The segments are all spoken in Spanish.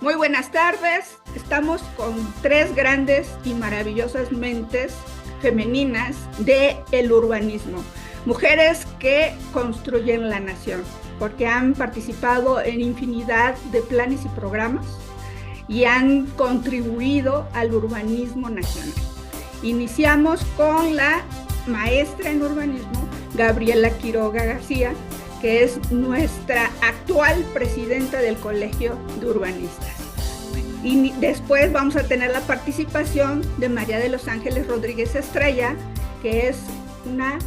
Muy buenas tardes. Estamos con tres grandes y maravillosas mentes femeninas del urbanismo. Mujeres que construyen la nación, porque han participado en infinidad de planes y programas y han contribuido al urbanismo nacional. Iniciamos con la maestra en urbanismo, Gabriela Quiroga García, que es nuestra actual presidenta del Colegio de Urbanistas. Y después vamos a tener la participación de María de los Ángeles Rodríguez Estrella, que es una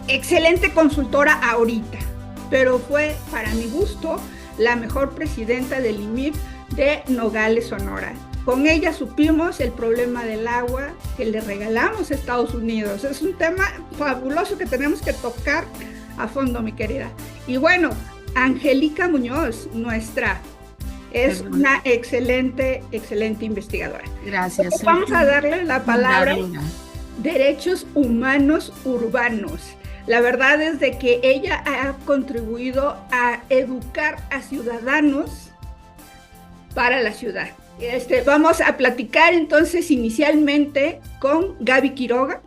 excelente consultora ahorita, pero fue, para mi gusto, la mejor presidenta del IMIP de Nogales, Sonora. Con ella supimos el problema del agua que le regalamos a Estados Unidos. Es un tema fabuloso que tenemos que tocar a fondo, mi querida. Y bueno, Angélica Muñoz, es una excelente investigadora. Gracias. Entonces, vamos a darle la palabra derechos humanos urbanos. La verdad es de que ella ha contribuido a educar a ciudadanos para la ciudad. Vamos a platicar entonces inicialmente con Gaby Quiroga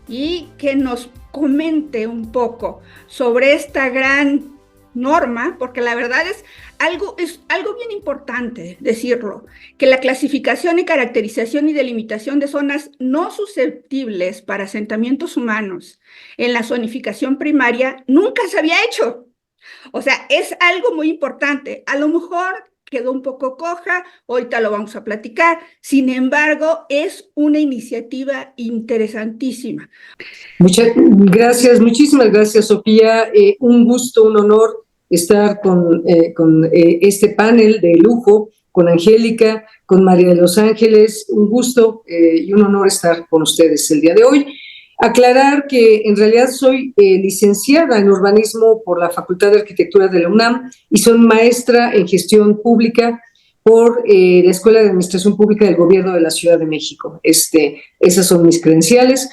y que nos comente un poco sobre esta gran norma, porque la verdad es algo bien importante decirlo, que la clasificación y caracterización y delimitación de zonas no susceptibles para asentamientos humanos en la zonificación primaria nunca se había hecho. O sea, es algo muy importante. A lo mejor quedó un poco coja, ahorita lo vamos a platicar. Sin embargo, es una iniciativa interesantísima. Muchas gracias, muchísimas gracias, Sofía. Un gusto, un honor estar con este panel de lujo, con Angélica, con María de los Ángeles. Un gusto y un honor estar con ustedes el día de hoy. Aclarar que en realidad soy licenciada en urbanismo por la Facultad de Arquitectura de la UNAM y soy maestra en gestión pública por la Escuela de Administración Pública del Gobierno de la Ciudad de México. Esas son mis credenciales.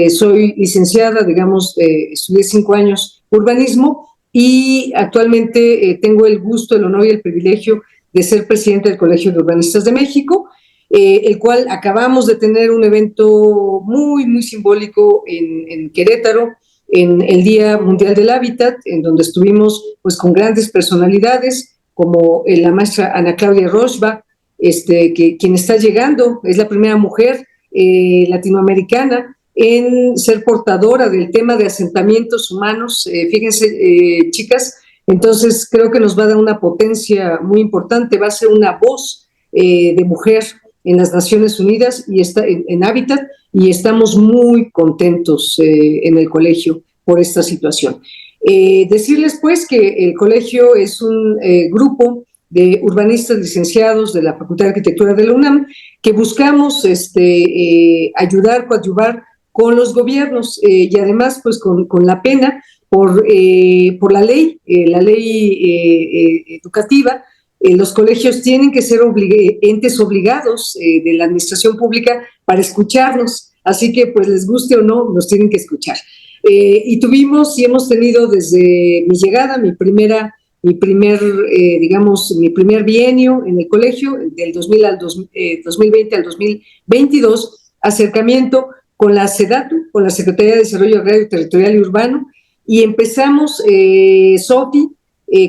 Soy licenciada, estudié 5 años urbanismo y actualmente tengo el gusto, el honor y el privilegio de ser presidenta del Colegio de Urbanistas de México, el cual acabamos de tener un evento muy, muy simbólico en Querétaro, en el Día Mundial del Hábitat, en donde estuvimos pues con grandes personalidades, como la maestra Ana Claudia Rochba, quien está llegando, es la primera mujer latinoamericana en ser portadora del tema de asentamientos humanos. Fíjense, chicas, entonces creo que nos va a dar una potencia muy importante, va a ser una voz de mujer en las Naciones Unidas y está en Hábitat, y estamos muy contentos en el colegio por esta situación. Decirles pues que el colegio es un grupo de urbanistas licenciados de la Facultad de Arquitectura de la UNAM que buscamos ayudar, coadyuvar con los gobiernos y además pues con la pena por la ley educativa. Los colegios tienen que ser entes obligados de la administración pública para escucharnos, así que pues les guste o no, nos tienen que escuchar. Y tuvimos y hemos tenido desde mi llegada, mi primer bienio en el colegio, del 2020 al 2022, acercamiento con la SEDATU, con la Secretaría de Desarrollo Agrario, Territorial y Urbano, y empezamos, Sofi,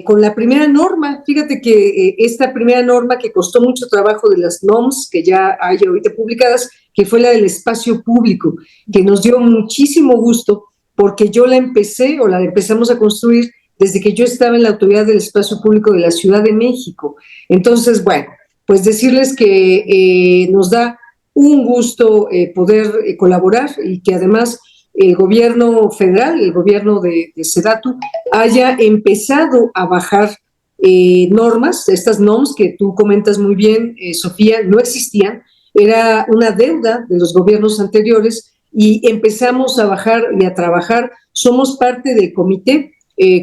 con la primera norma. Fíjate que esta primera norma que costó mucho trabajo de las NOMS, que ya hay ahorita publicadas, que fue la del espacio público, que nos dio muchísimo gusto porque yo la empezamos a construir desde que yo estaba en la Autoridad del Espacio Público de la Ciudad de México. Entonces, bueno, pues decirles que nos da un gusto poder colaborar y que además el gobierno federal, el gobierno de SEDATU, haya empezado a bajar normas, estas NOMS que tú comentas muy bien, Sofía, no existían, era una deuda de los gobiernos anteriores y empezamos a bajar y a trabajar. Somos parte del comité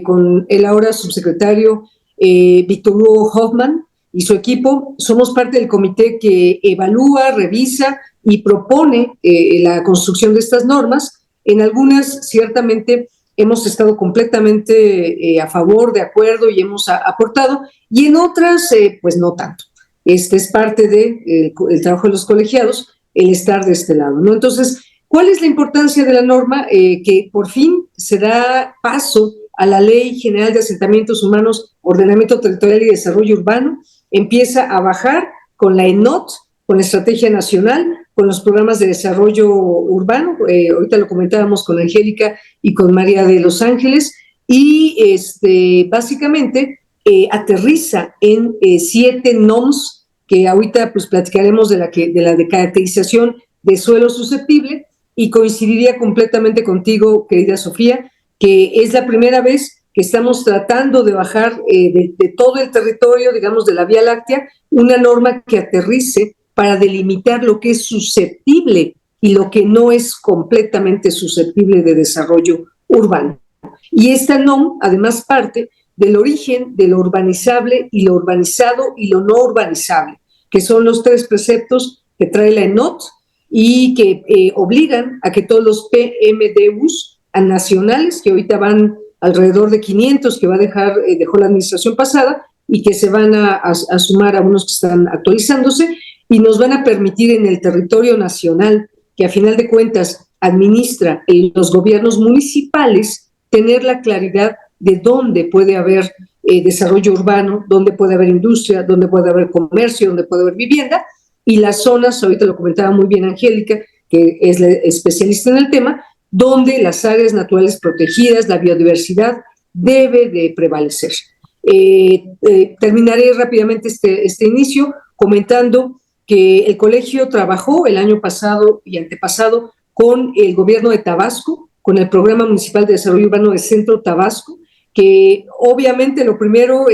con el ahora subsecretario Víctor Hugo Hoffman y su equipo. Somos parte del comité que evalúa, revisa y propone la construcción de estas normas. En algunas, ciertamente, hemos estado completamente a favor, de acuerdo y hemos aportado, y en otras, pues no tanto. Este es parte del trabajo de los colegiados, el estar de este lado, ¿no? Entonces, ¿cuál es la importancia de la norma? Que por fin se da paso a la Ley General de Asentamientos Humanos, Ordenamiento Territorial y Desarrollo Urbano, empieza a bajar con la ENOT, con la Estrategia Nacional, con los programas de desarrollo urbano, ahorita lo comentábamos con Angélica y con María de Los Ángeles, y básicamente aterriza en 7 NOMS, que ahorita pues platicaremos de la de caracterización de suelo susceptible, y coincidiría completamente contigo, querida Sofía, que es la primera vez que estamos tratando de bajar de todo el territorio, digamos, de la Vía Láctea, una norma que aterrice para delimitar lo que es susceptible y lo que no es completamente susceptible de desarrollo urbano. Y esta NOM, además, parte del origen de lo urbanizable y lo urbanizado y lo no urbanizable, que son los 3 preceptos que trae la ENOT y que obligan a que todos los PMDUs nacionales, que ahorita van alrededor de 500 que dejó la administración pasada y que se van a sumar a unos que están actualizándose, y nos van a permitir en el territorio nacional, que a final de cuentas administra los gobiernos municipales, tener la claridad de dónde puede haber desarrollo urbano, dónde puede haber industria, dónde puede haber comercio, dónde puede haber vivienda, y las zonas, ahorita lo comentaba muy bien Angélica, que es la especialista en el tema, donde las áreas naturales protegidas, la biodiversidad, debe de prevalecer. Terminaré rápidamente este inicio comentando que el colegio trabajó el año pasado y antepasado con el gobierno de Tabasco, con el Programa Municipal de Desarrollo Urbano de Centro Tabasco, que obviamente lo primero,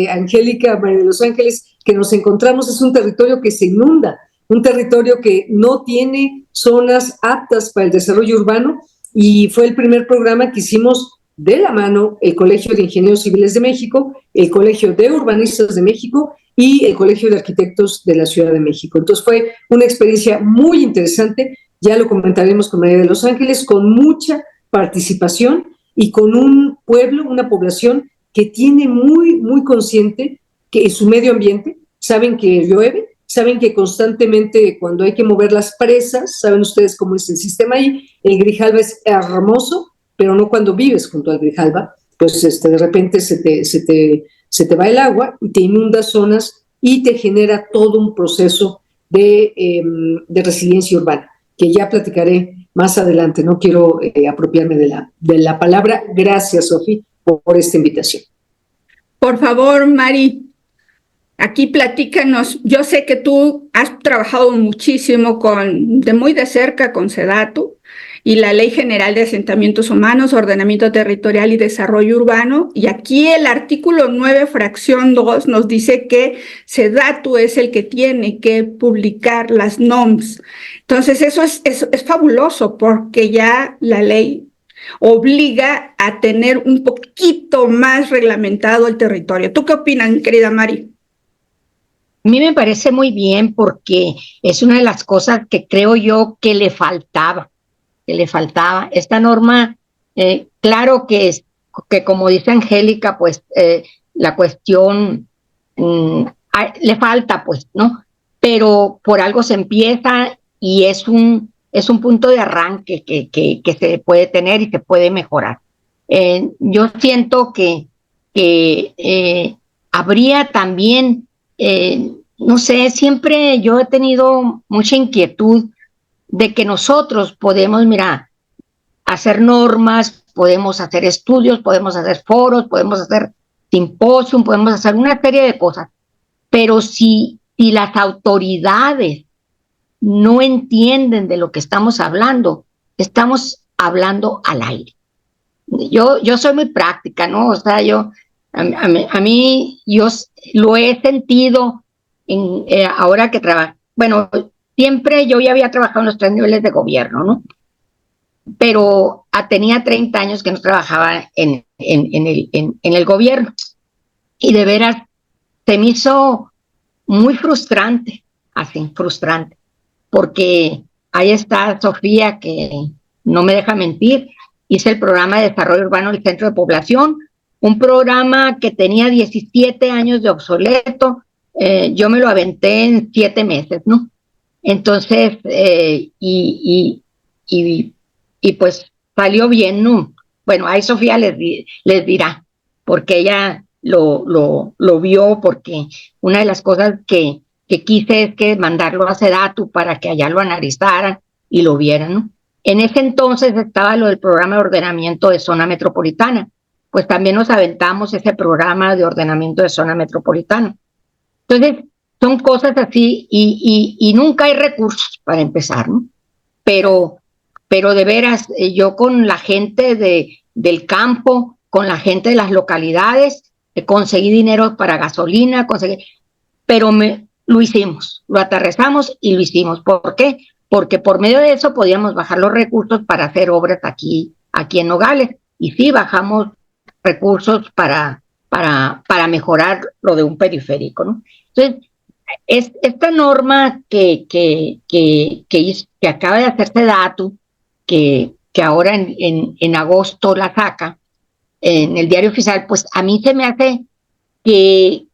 Angélica, María de Los Ángeles, que nos encontramos es un territorio que se inunda, un territorio que no tiene zonas aptas para el desarrollo urbano, y fue el primer programa que hicimos de la mano el Colegio de Ingenieros Civiles de México, el Colegio de Urbanistas de México y el Colegio de Arquitectos de la Ciudad de México. Entonces fue una experiencia muy interesante, ya lo comentaremos con María de Los Ángeles, con mucha participación y con un pueblo, una población que tiene muy consciente que en su medio ambiente, saben que llueve, saben que constantemente cuando hay que mover las presas, saben ustedes cómo es el sistema ahí, el Grijalva es hermoso, pero no cuando vives junto al Grijalva, pues de repente se te va el agua y te inunda zonas y te genera todo un proceso de resiliencia urbana, que ya platicaré más adelante. No quiero apropiarme de la palabra. Gracias, Sofía, por esta invitación. Por favor, Mari, aquí platícanos. Yo sé que tú has trabajado muchísimo muy de cerca con SEDATU y la Ley General de Asentamientos Humanos, Ordenamiento Territorial y Desarrollo Urbano, y aquí el artículo 9, fracción 2, nos dice que SEDATU es el que tiene que publicar las NOMS. Entonces eso es fabuloso, porque ya la ley obliga a tener un poquito más reglamentado el territorio. ¿Tú qué opinas, querida Mari? A mí me parece muy bien, porque es una de las cosas que creo yo que le faltaba. Esta norma, claro que como dice Angélica, pues la cuestión le falta, pues, ¿no? Pero por algo se empieza y es un punto de arranque que se puede tener y se puede mejorar. Yo siento que habría también, no sé, siempre yo he tenido mucha inquietud de que nosotros podemos, hacer normas, podemos hacer estudios, podemos hacer foros, podemos hacer simposium, podemos hacer una serie de cosas, pero si las autoridades no entienden de lo que estamos hablando al aire. Yo soy muy práctica, ¿no? O sea, yo lo he sentido ahora que trabajo. Bueno, siempre yo ya había trabajado en los 3 niveles de gobierno, ¿no? Pero tenía 30 años que no trabajaba en el gobierno. Y de veras, se me hizo muy frustrante, porque ahí está Sofía, que no me deja mentir, hice el programa de desarrollo urbano del centro de población, un programa que tenía 17 años de obsoleto, yo me lo aventé en 7 meses, ¿no? Entonces, y pues salió bien, ¿no? Bueno, ahí Sofía les dirá, porque ella lo vio, porque una de las cosas que quise es que mandarlo a Sedatu para que allá lo analizaran y lo vieran, ¿no? En ese entonces estaba lo del programa de ordenamiento de zona metropolitana, pues también nos aventamos ese programa de ordenamiento de zona metropolitana. Entonces, son cosas así y nunca hay recursos para empezar, ¿no? Pero de veras, yo con la gente del campo, con la gente de las localidades, conseguí dinero para gasolina, pero lo hicimos, lo aterrizamos y lo hicimos. ¿Por qué? Porque por medio de eso podíamos bajar los recursos para hacer obras aquí en Nogales. Y sí, bajamos recursos para mejorar lo de un periférico, ¿no? Entonces, esta norma que acaba de hacerse Datu, que ahora en agosto la saca en el diario oficial, pues a mí se me hace que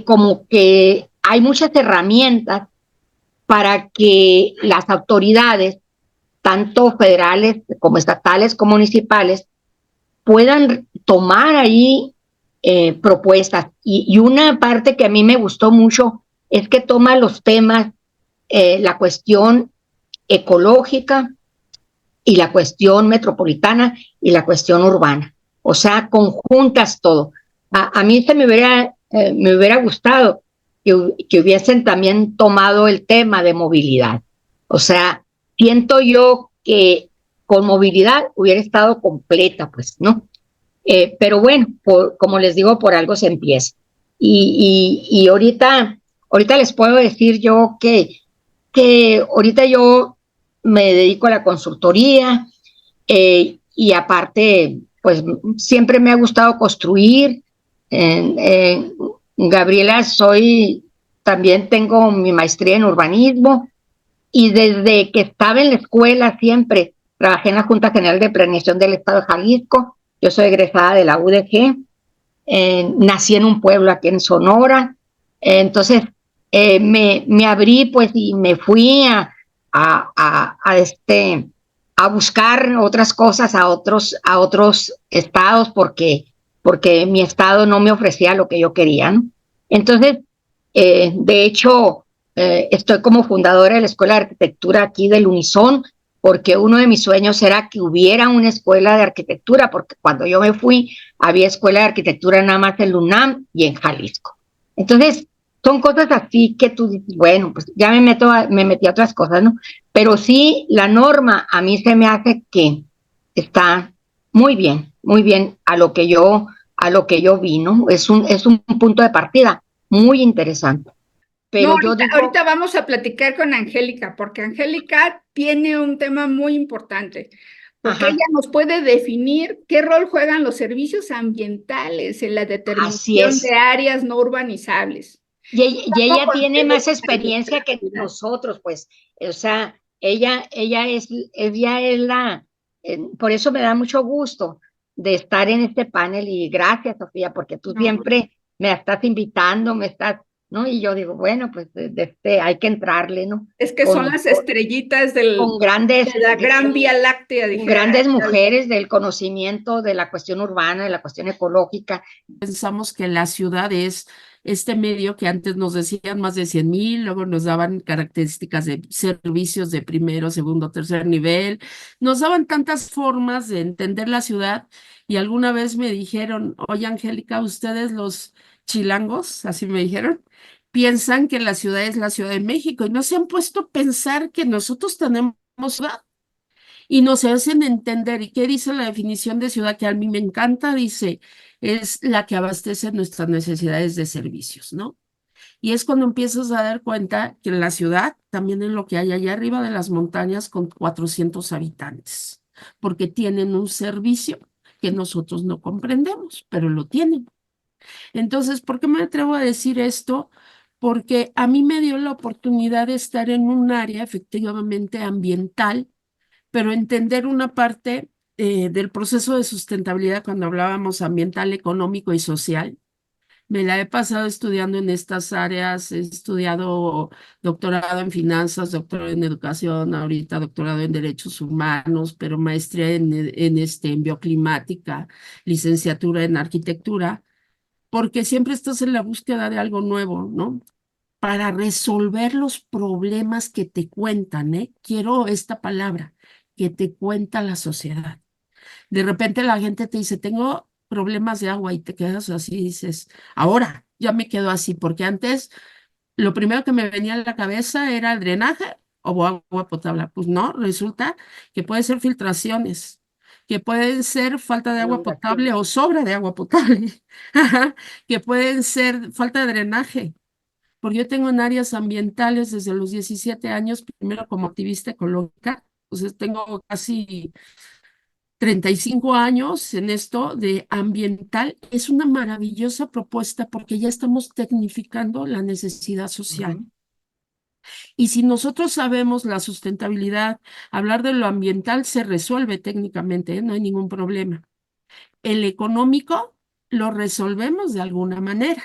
como que hay muchas herramientas para que las autoridades, tanto federales como estatales como municipales, puedan tomar ahí propuestas. Y una parte que a mí me gustó mucho es que toma los temas, la cuestión ecológica y la cuestión metropolitana y la cuestión urbana. O sea, conjuntas todo. A mí me hubiera gustado que hubiesen también tomado el tema de movilidad. O sea, siento yo que con movilidad hubiera estado completa, pues, ¿no? Pero bueno, como les digo, por algo se empieza. Y ahorita les puedo decir yo que ahorita yo me dedico a la consultoría, y aparte, pues siempre me ha gustado construir. Gabriela, también tengo mi maestría en urbanismo, y desde que estaba en la escuela siempre trabajé en la Junta General de Planeación del Estado de Jalisco. Yo soy egresada de la UDG, nací en un pueblo aquí en Sonora, entonces me abrí pues y me fui a buscar otras cosas a otros estados porque mi estado no me ofrecía lo que yo quería, ¿no? Entonces, de hecho, estoy como fundadora de la Escuela de Arquitectura aquí del Unison, porque uno de mis sueños era que hubiera una escuela de arquitectura, porque cuando yo me fui había escuela de arquitectura nada más en UNAM y en Jalisco. Entonces, son cosas así que tú dices, bueno, pues ya me metí a otras cosas, ¿no? Pero sí, la norma a mí se me hace que está muy bien a lo que yo vi, ¿no? Es un punto de partida muy interesante. Pero no, ahorita vamos a platicar con Angélica, porque Angélica tiene un tema muy importante, porque ella nos puede definir qué rol juegan los servicios ambientales en la determinación de áreas no urbanizables. Y ella tiene más experiencia que nosotros, pues, o sea, ella es la, por eso me da mucho gusto de estar en este panel, y gracias, Sofía, porque tú siempre me estás invitando, ¿no? Y yo digo, bueno, pues hay que entrarle, ¿no? Es que son las estrellitas de la gran Vía Láctea. Grandes mujeres del conocimiento de la cuestión urbana, de la cuestión ecológica. Pensamos que la ciudad es este medio que antes nos decían más de 100,000, luego nos daban características de servicios de primero, segundo, tercer nivel, nos daban tantas formas de entender la ciudad, y alguna vez me dijeron, oye, Angélica, ustedes los chilangos, así me dijeron, piensan que la ciudad es la Ciudad de México, y no se han puesto a pensar que nosotros tenemos ciudad. Y nos hacen entender. ¿Y qué dice la definición de ciudad? Que a mí me encanta, dice, es la que abastece nuestras necesidades de servicios, ¿no? Y es cuando empiezas a dar cuenta que en la ciudad, también en lo que hay allá arriba de las montañas con 400 habitantes, porque tienen un servicio que nosotros no comprendemos, pero lo tienen. Entonces, ¿por qué me atrevo a decir esto? Porque a mí me dio la oportunidad de estar en un área efectivamente ambiental, pero entender una parte del proceso de sustentabilidad cuando hablábamos ambiental, económico y social. Me la he pasado estudiando en estas áreas, he estudiado doctorado en finanzas, doctorado en educación, ahorita doctorado en derechos humanos, pero maestría en bioclimática, licenciatura en arquitectura, porque siempre estás en la búsqueda de algo nuevo, ¿no? Para resolver los problemas que te cuentan, ¿eh? Quiero esta palabra, que te cuenta la sociedad. De repente la gente te dice, tengo problemas de agua y te quedas así y dices, ahora ya me quedo así, porque antes lo primero que me venía a la cabeza era el drenaje o agua potable. Pues no, resulta que puede ser filtraciones, que pueden ser falta de agua potable o sobra de agua potable, que pueden ser falta de drenaje. Porque yo tengo en áreas ambientales desde los 17 años, primero como activista ecológica, entonces tengo casi 35 años en esto de ambiental. Es una maravillosa propuesta porque ya estamos tecnificando la necesidad social. Y si nosotros sabemos la sustentabilidad, hablar de lo ambiental se resuelve técnicamente, ¿eh? No hay ningún problema. El económico lo resolvemos de alguna manera,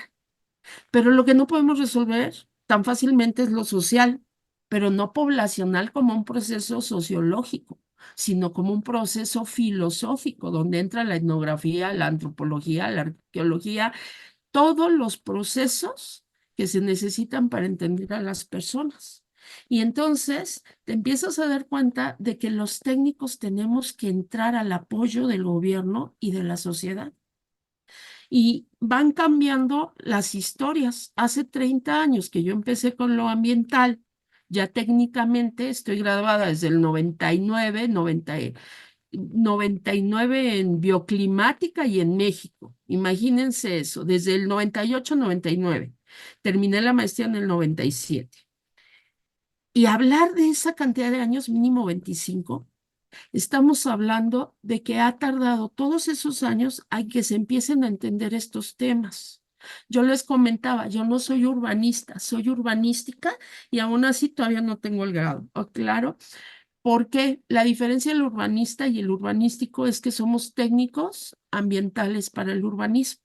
pero lo que no podemos resolver tan fácilmente es lo social, pero no poblacional como un proceso sociológico, sino como un proceso filosófico, donde entra la etnografía, la antropología, la arqueología, todos los procesos que se necesitan para entender a las personas. Y entonces te empiezas a dar cuenta de que los técnicos tenemos que entrar al apoyo del gobierno y de la sociedad. Y van cambiando las historias. Hace 30 años que yo empecé con lo ambiental, ya técnicamente estoy graduada desde el 99, 99 en bioclimática y en México. Imagínense eso, desde el 98, 99. Terminé la maestría en el 97. Y hablar de esa cantidad de años, mínimo 25, estamos hablando de que ha tardado todos esos años a que se empiecen a entender estos temas. Yo les comentaba, yo no soy urbanista, soy urbanística y aún así todavía no tengo el grado. ¿Oh, claro? Porque la diferencia del urbanista y el urbanístico es que somos técnicos ambientales para el urbanismo.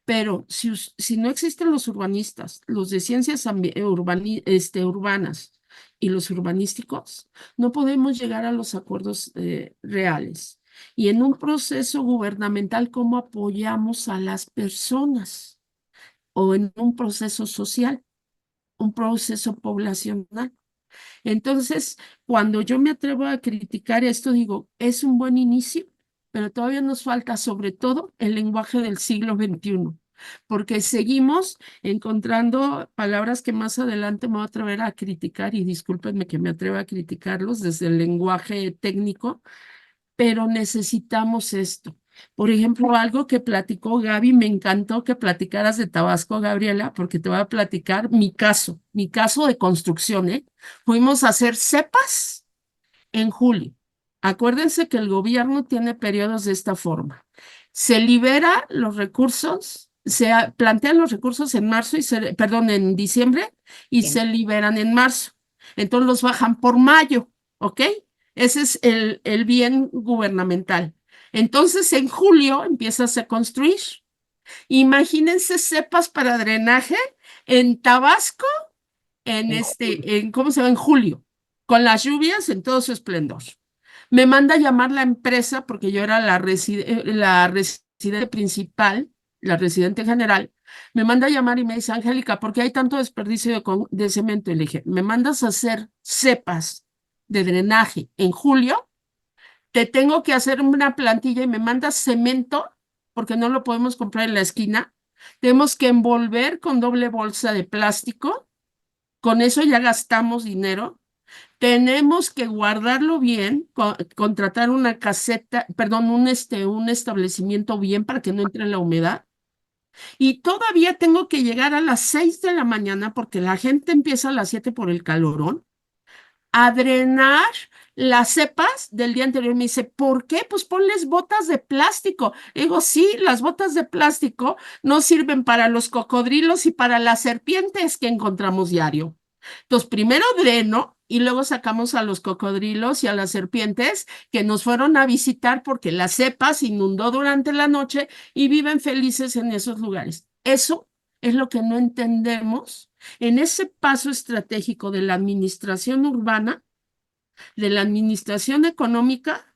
Pero si no existen los urbanistas, los de ciencias urbanas y los urbanísticos, no podemos llegar a los acuerdos reales. Y en un proceso gubernamental, ¿cómo apoyamos a las personas? O en un proceso social, un proceso poblacional. Entonces, cuando yo me atrevo a criticar esto, digo, es un buen inicio, pero todavía nos falta sobre todo el lenguaje del siglo XXI, porque seguimos encontrando palabras que más adelante me voy a atrever a criticar, y discúlpenme que me atreva a criticarlos desde el lenguaje técnico, pero necesitamos esto. Por ejemplo, algo que platicó Gaby, me encantó que platicaras de Tabasco, Gabriela, porque te voy a platicar mi caso de construcción, ¿eh? Fuimos a hacer cepas en julio. Acuérdense que el gobierno tiene periodos de esta forma. Se libera los recursos, plantean los recursos en marzo en diciembre y se liberan en marzo. Entonces los bajan por mayo, ¿ok? Ese es el bien gubernamental. Entonces en julio empiezas a construir. Imagínense cepas para drenaje en Tabasco, ¿cómo se llama? En julio, con las lluvias en todo su esplendor. Me manda a llamar la empresa porque yo era la residente principal, la residente general. Me manda a llamar y me dice, Angélica, ¿por qué hay tanto desperdicio de cemento? Y le dije, ¿me mandas a hacer cepas de drenaje en julio? Te tengo que hacer una plantilla y me mandas cemento porque no lo podemos comprar en la esquina. Tenemos que envolver con doble bolsa de plástico. Con eso ya gastamos dinero. Tenemos que guardarlo bien, contratar una caseta, perdón, un establecimiento bien para que no entre la humedad. Y todavía tengo que llegar a las 6 de la mañana porque la gente empieza a las 7 por el calorón a drenar las cepas del día anterior. Me dice, ¿por qué? Pues ponles botas de plástico. Digo, sí, las botas de plástico no sirven para los cocodrilos y para las serpientes que encontramos diario. Entonces, primero dreno y luego sacamos a los cocodrilos y a las serpientes que nos fueron a visitar porque la cepa se inundó durante la noche y viven felices en esos lugares. Eso es lo que no entendemos en ese paso estratégico de la administración urbana, de la administración económica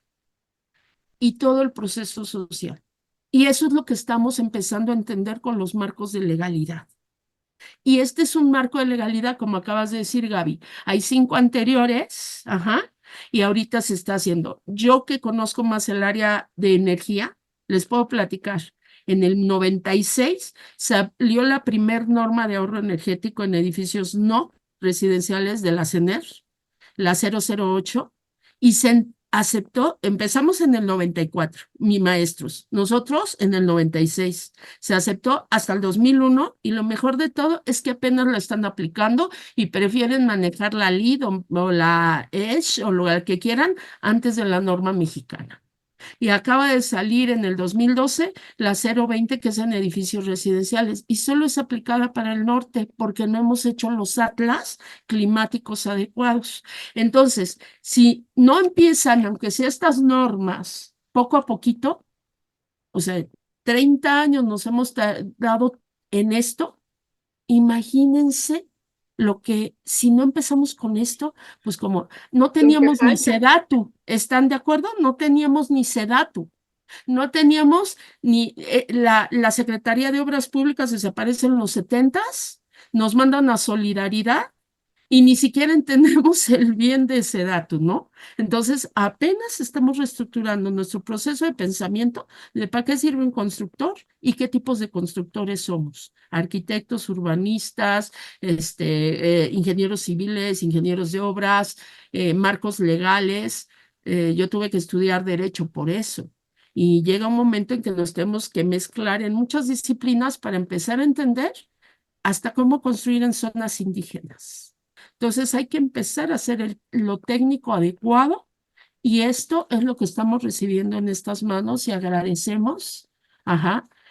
y todo el proceso social. Y eso es lo que estamos empezando a entender con los marcos de legalidad. Y este es un marco de legalidad, como acabas de decir, Gaby. Hay 5 anteriores, y ahorita se está haciendo. Yo que conozco más el área de energía, les puedo platicar. En el 96 salió la primer norma de ahorro energético en edificios no residenciales de la CENER, la 008, y se aceptó, empezamos en el 94, mis maestros, nosotros en el 96, se aceptó hasta el 2001 y lo mejor de todo es que apenas la están aplicando y prefieren manejar la LEED o la EDGE o lo que quieran antes de la norma mexicana. Y acaba de salir en el 2012 la 020, que es en edificios residenciales, y solo es aplicada para el norte porque no hemos hecho los atlas climáticos adecuados. Entonces, si no empiezan, aunque sea estas normas, poco a poquito, o sea, 30 años nos hemos dado en esto, imagínense lo que, si no empezamos con esto, pues como no teníamos ni SEDATU, ¿están de acuerdo? No teníamos ni SEDATU, no teníamos ni la Secretaría de Obras Públicas desaparece en los 70s, nos mandan a Solidaridad y ni siquiera entendemos el bien de SEDATU, ¿no? Entonces, apenas estamos reestructurando nuestro proceso de pensamiento de para qué sirve un constructor y qué tipos de constructores somos. Arquitectos, urbanistas, ingenieros civiles, ingenieros de obras, marcos legales. Yo tuve que estudiar derecho por eso. Y llega un momento en que nos tenemos que mezclar en muchas disciplinas para empezar a entender hasta cómo construir en zonas indígenas. Entonces hay que empezar a hacer lo técnico adecuado y esto es lo que estamos recibiendo en estas manos y agradecemos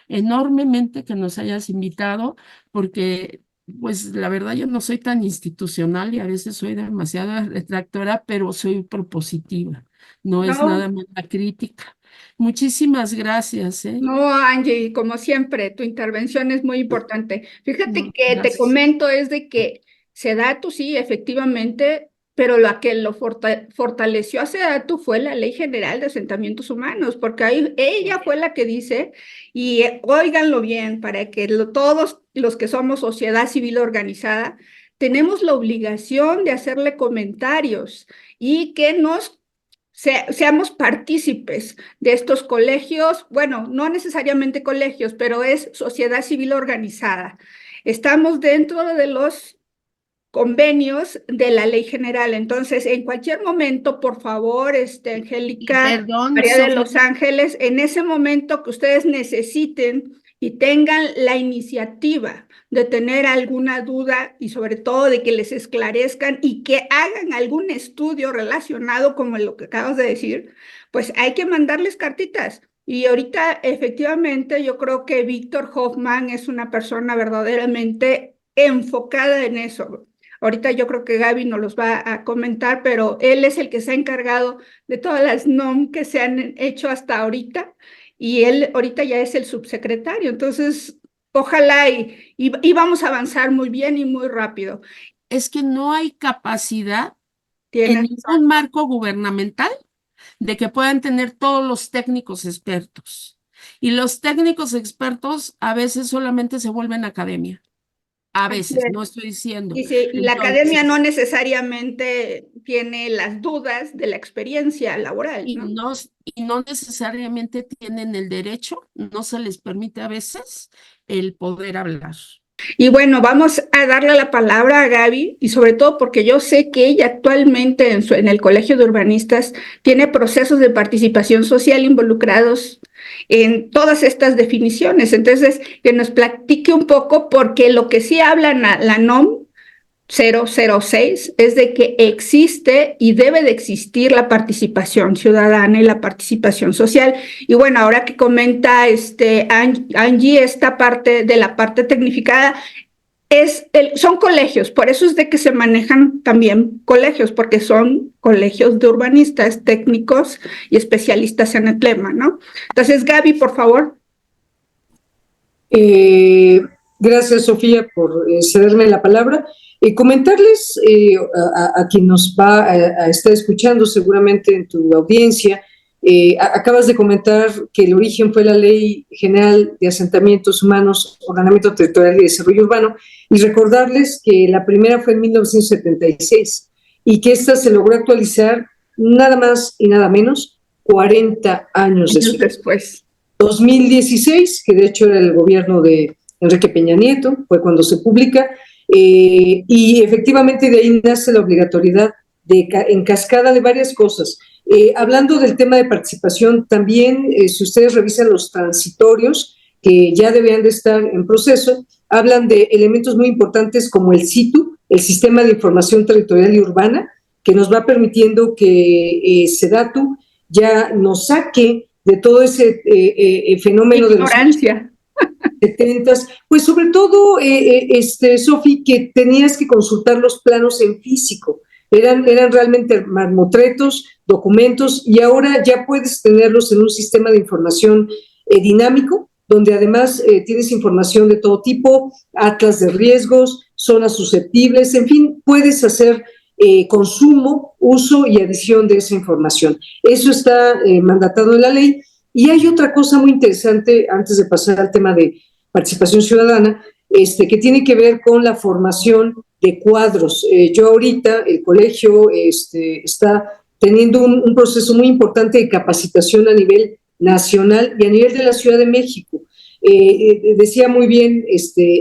enormemente que nos hayas invitado porque pues la verdad yo no soy tan institucional y a veces soy demasiado retractora, pero soy propositiva, no es nada más la crítica. Muchísimas gracias. No, Angie, como siempre, tu intervención es muy importante. Fíjate que gracias. te comento es de que SEDATU sí, efectivamente, pero lo que lo fortaleció a SEDATU fue la Ley General de Asentamientos Humanos, porque ahí ella fue la que dice, y óiganlo bien, para que todos los que somos sociedad civil organizada, tenemos la obligación de hacerle comentarios y que seamos partícipes de estos colegios, bueno, no necesariamente colegios, pero es sociedad civil organizada. Estamos dentro de los convenios de la ley general. Entonces, en cualquier momento, por favor, Angélica, María de Los Ángeles, en ese momento que ustedes necesiten y tengan la iniciativa de tener alguna duda y sobre todo de que les esclarezcan y que hagan algún estudio relacionado como lo que acabas de decir, pues hay que mandarles cartitas. Y ahorita, efectivamente, yo creo que Víctor Hoffman es una persona verdaderamente enfocada en eso. Ahorita yo creo que Gaby nos los va a comentar, pero él es el que se ha encargado de todas las NOM que se han hecho hasta ahorita y él ahorita ya es el subsecretario. Entonces, ojalá y vamos a avanzar muy bien y muy rápido. Es que no hay capacidad en ningún marco gubernamental de que puedan tener todos los técnicos expertos. Y los técnicos expertos a veces solamente se vuelven academia. A veces, no estoy diciendo. Y sí, la academia no necesariamente tiene las dudas de la experiencia laboral, ¿no? Y no necesariamente tienen el derecho, no se les permite a veces el poder hablar. Y bueno, vamos a darle la palabra a Gaby, y sobre todo porque yo sé que ella actualmente en el Colegio de Urbanistas tiene procesos de participación social involucrados en todas estas definiciones. Entonces, que nos platique un poco, porque lo que sí habla la NOM 006 es de que existe y debe de existir la participación ciudadana y la participación social. Y bueno, ahora que comenta Angie esta parte de la parte tecnificada, son colegios, por eso es de que se manejan también colegios, porque son colegios de urbanistas, técnicos y especialistas en el tema, ¿no? Entonces, Gaby, por favor. Gracias, Sofía, por cederme la palabra. Comentarles a quien nos va a estar escuchando seguramente en tu audiencia, acabas de comentar que el origen fue la Ley General de Asentamientos Humanos, Ordenamiento Territorial y Desarrollo Urbano, y recordarles que la primera fue en 1976 y que esta se logró actualizar nada más y nada menos 40 años después. 2016, que de hecho era el gobierno de Enrique Peña Nieto, fue cuando se publica, y efectivamente de ahí nace la obligatoriedad en cascada de varias cosas. Hablando del tema de participación, también si ustedes revisan los transitorios, que ya deberían de estar en proceso, hablan de elementos muy importantes como el SITU, el Sistema de Información Territorial y Urbana, que nos va permitiendo que SEDATU ya nos saque de todo ese fenómeno ignorancia. De los 70s, pues sobre todo, Sofi, que tenías que consultar los planos en físico, eran realmente mamotretos, documentos, y ahora ya puedes tenerlos en un sistema de información dinámico, donde además tienes información de todo tipo, atlas de riesgos, zonas susceptibles, en fin, puedes hacer consumo, uso y adición de esa información. Eso está mandatado en la ley. Y hay otra cosa muy interesante, antes de pasar al tema de participación ciudadana, que tiene que ver con la formación de cuadros. Yo ahorita, el colegio está teniendo un proceso muy importante de capacitación a nivel nacional y a nivel de la Ciudad de México. Decía muy bien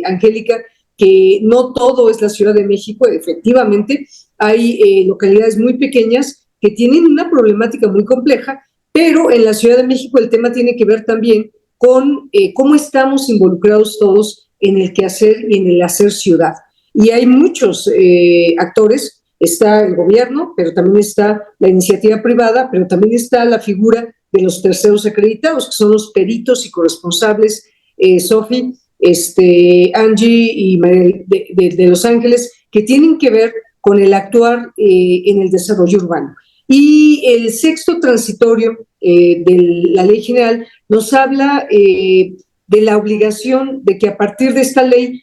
Angélica que no todo es la Ciudad de México, efectivamente, hay localidades muy pequeñas que tienen una problemática muy compleja, pero en la Ciudad de México el tema tiene que ver también con cómo estamos involucrados todos en el quehacer y en el hacer ciudad. Y hay muchos actores, está el gobierno, pero también está la iniciativa privada, pero también está la figura de los terceros acreditados, que son los peritos y corresponsables, Sofi, Angie y María de Los Ángeles, que tienen que ver con el actuar en el desarrollo urbano. Y el sexto transitorio de la Ley General nos habla de la obligación de que a partir de esta ley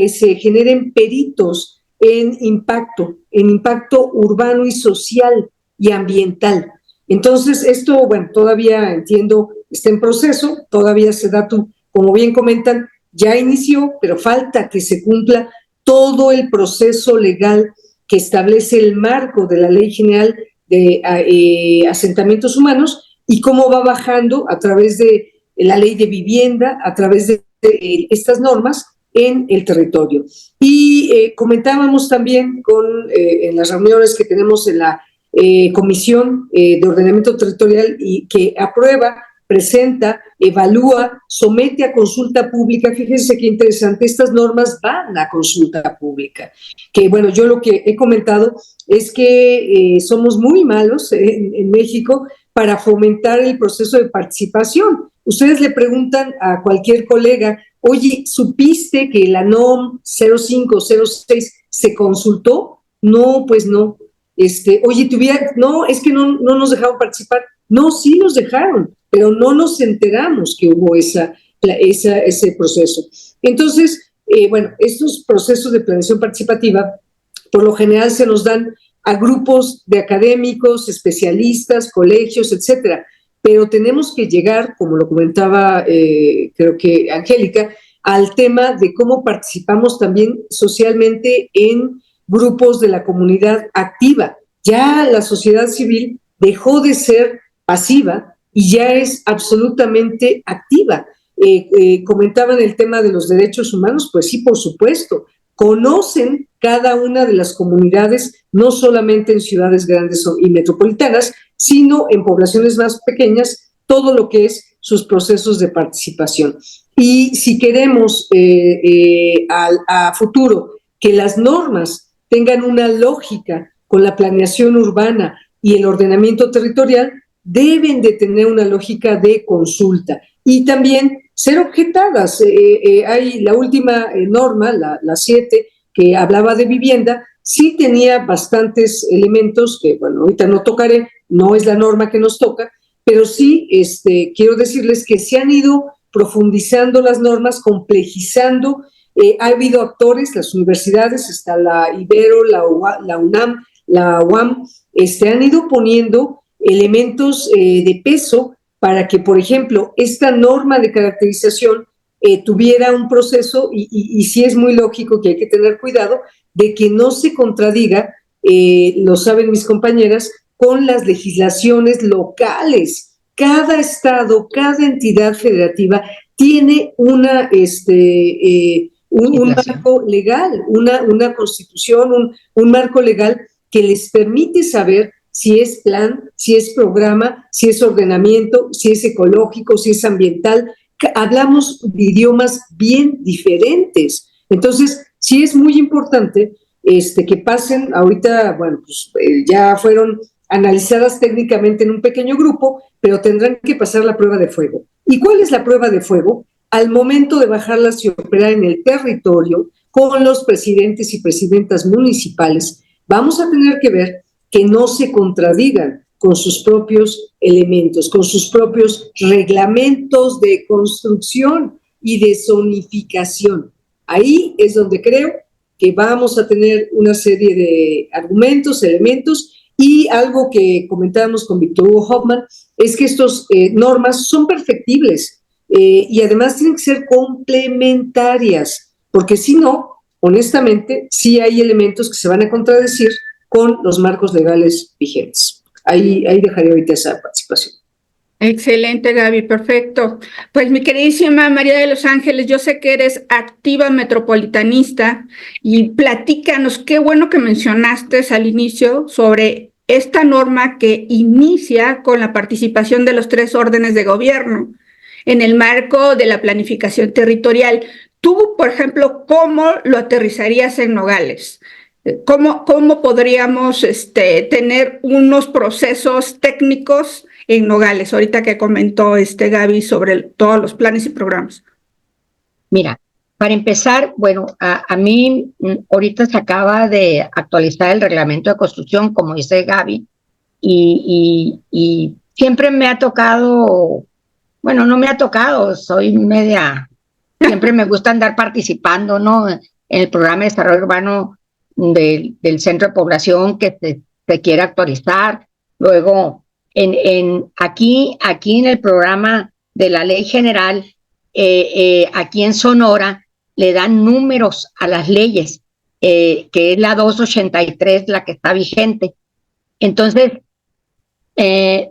se generen peritos en impacto urbano y social y ambiental. Entonces, esto, bueno, todavía entiendo, está en proceso, todavía SEDATU, como bien comentan, ya inició, pero falta que se cumpla todo el proceso legal que establece el marco de la Ley General de Asentamientos Humanos y cómo va bajando a través de la Ley de Vivienda, a través de estas normas en el territorio. Y comentábamos también en las reuniones que tenemos en la Comisión de Ordenamiento Territorial y que aprueba, presenta, evalúa, somete a consulta pública. Fíjense qué interesante, estas normas van a consulta pública. Que bueno, yo lo que he comentado es que somos muy malos en México para fomentar el proceso de participación. Ustedes le preguntan a cualquier colega, oye, ¿supiste que la NOM 0506 se consultó? No, pues no. Oye, no, es que no nos dejaron participar. No, sí nos dejaron, pero no nos enteramos que hubo ese proceso. Entonces, bueno, estos procesos de planeación participativa, por lo general se nos dan a grupos de académicos, especialistas, colegios, etcétera, pero tenemos que llegar, como lo comentaba creo que Angélica, al tema de cómo participamos también socialmente en grupos de la comunidad activa. Ya la sociedad civil dejó de ser pasiva y ya es absolutamente activa. Comentaban el tema de los derechos humanos, pues sí, por supuesto. Conocen cada una de las comunidades, no solamente en ciudades grandes y metropolitanas, sino en poblaciones más pequeñas, todo lo que es sus procesos de participación. Y si queremos a futuro que las normas tengan una lógica con la planeación urbana y el ordenamiento territorial, deben de tener una lógica de consulta. Y también ser objetadas. Hay la última norma, la 7, que hablaba de vivienda, sí tenía bastantes elementos que, bueno, ahorita no tocaré, no es la norma que nos toca, pero sí quiero decirles que se han ido profundizando las normas, complejizando. Ha habido actores, las universidades, está la Ibero, la UNAM, la UAM, han ido poniendo elementos de peso para que, por ejemplo, esta norma de caracterización tuviera un proceso, y sí es muy lógico que hay que tener cuidado de que no se contradiga, lo saben mis compañeras, con las legislaciones locales. Cada estado, cada entidad federativa tiene un marco legal, una constitución, un marco legal que les permite saber si es plan, si es programa, si es ordenamiento, si es ecológico, si es ambiental. Hablamos de idiomas bien diferentes. Entonces, sí es muy importante que pasen, ahorita, bueno, pues ya fueron analizadas técnicamente en un pequeño grupo, pero tendrán que pasar la prueba de fuego. ¿Y cuál es la prueba de fuego? Al momento de bajarlas y operar en el territorio con los presidentes y presidentas municipales, vamos a tener que ver que no se contradigan con sus propios elementos, con sus propios reglamentos de construcción y de zonificación. Ahí es donde creo que vamos a tener una serie de argumentos, elementos, y algo que comentábamos con Víctor Hugo Hoffman es que estas normas son perfectibles y además tienen que ser complementarias, porque si no, honestamente, sí hay elementos que se van a contradecir con los marcos legales vigentes. Ahí dejaré ahorita esa participación. Excelente, Gaby, perfecto. Pues mi queridísima María de los Ángeles, yo sé que eres activa metropolitanista y platícanos, qué bueno que mencionaste al inicio sobre esta norma que inicia con la participación de los 3 órdenes de gobierno en el marco de la planificación territorial. Tú, por ejemplo, ¿cómo lo aterrizarías en Nogales? ¿Cómo podríamos tener unos procesos técnicos en Nogales, ahorita que comentó Gaby sobre todos los planes y programas? Mira, para empezar, bueno, a mí ahorita se acaba de actualizar el reglamento de construcción, como dice Gaby, y siempre me ha tocado, bueno, no me ha tocado, soy media, siempre me gusta andar participando, ¿no? En el programa de desarrollo urbano del Centro de Población que se quiere actualizar. Luego, aquí en el programa de la Ley General, aquí en Sonora, le dan números a las leyes, que es la 283 la que está vigente. Entonces, hay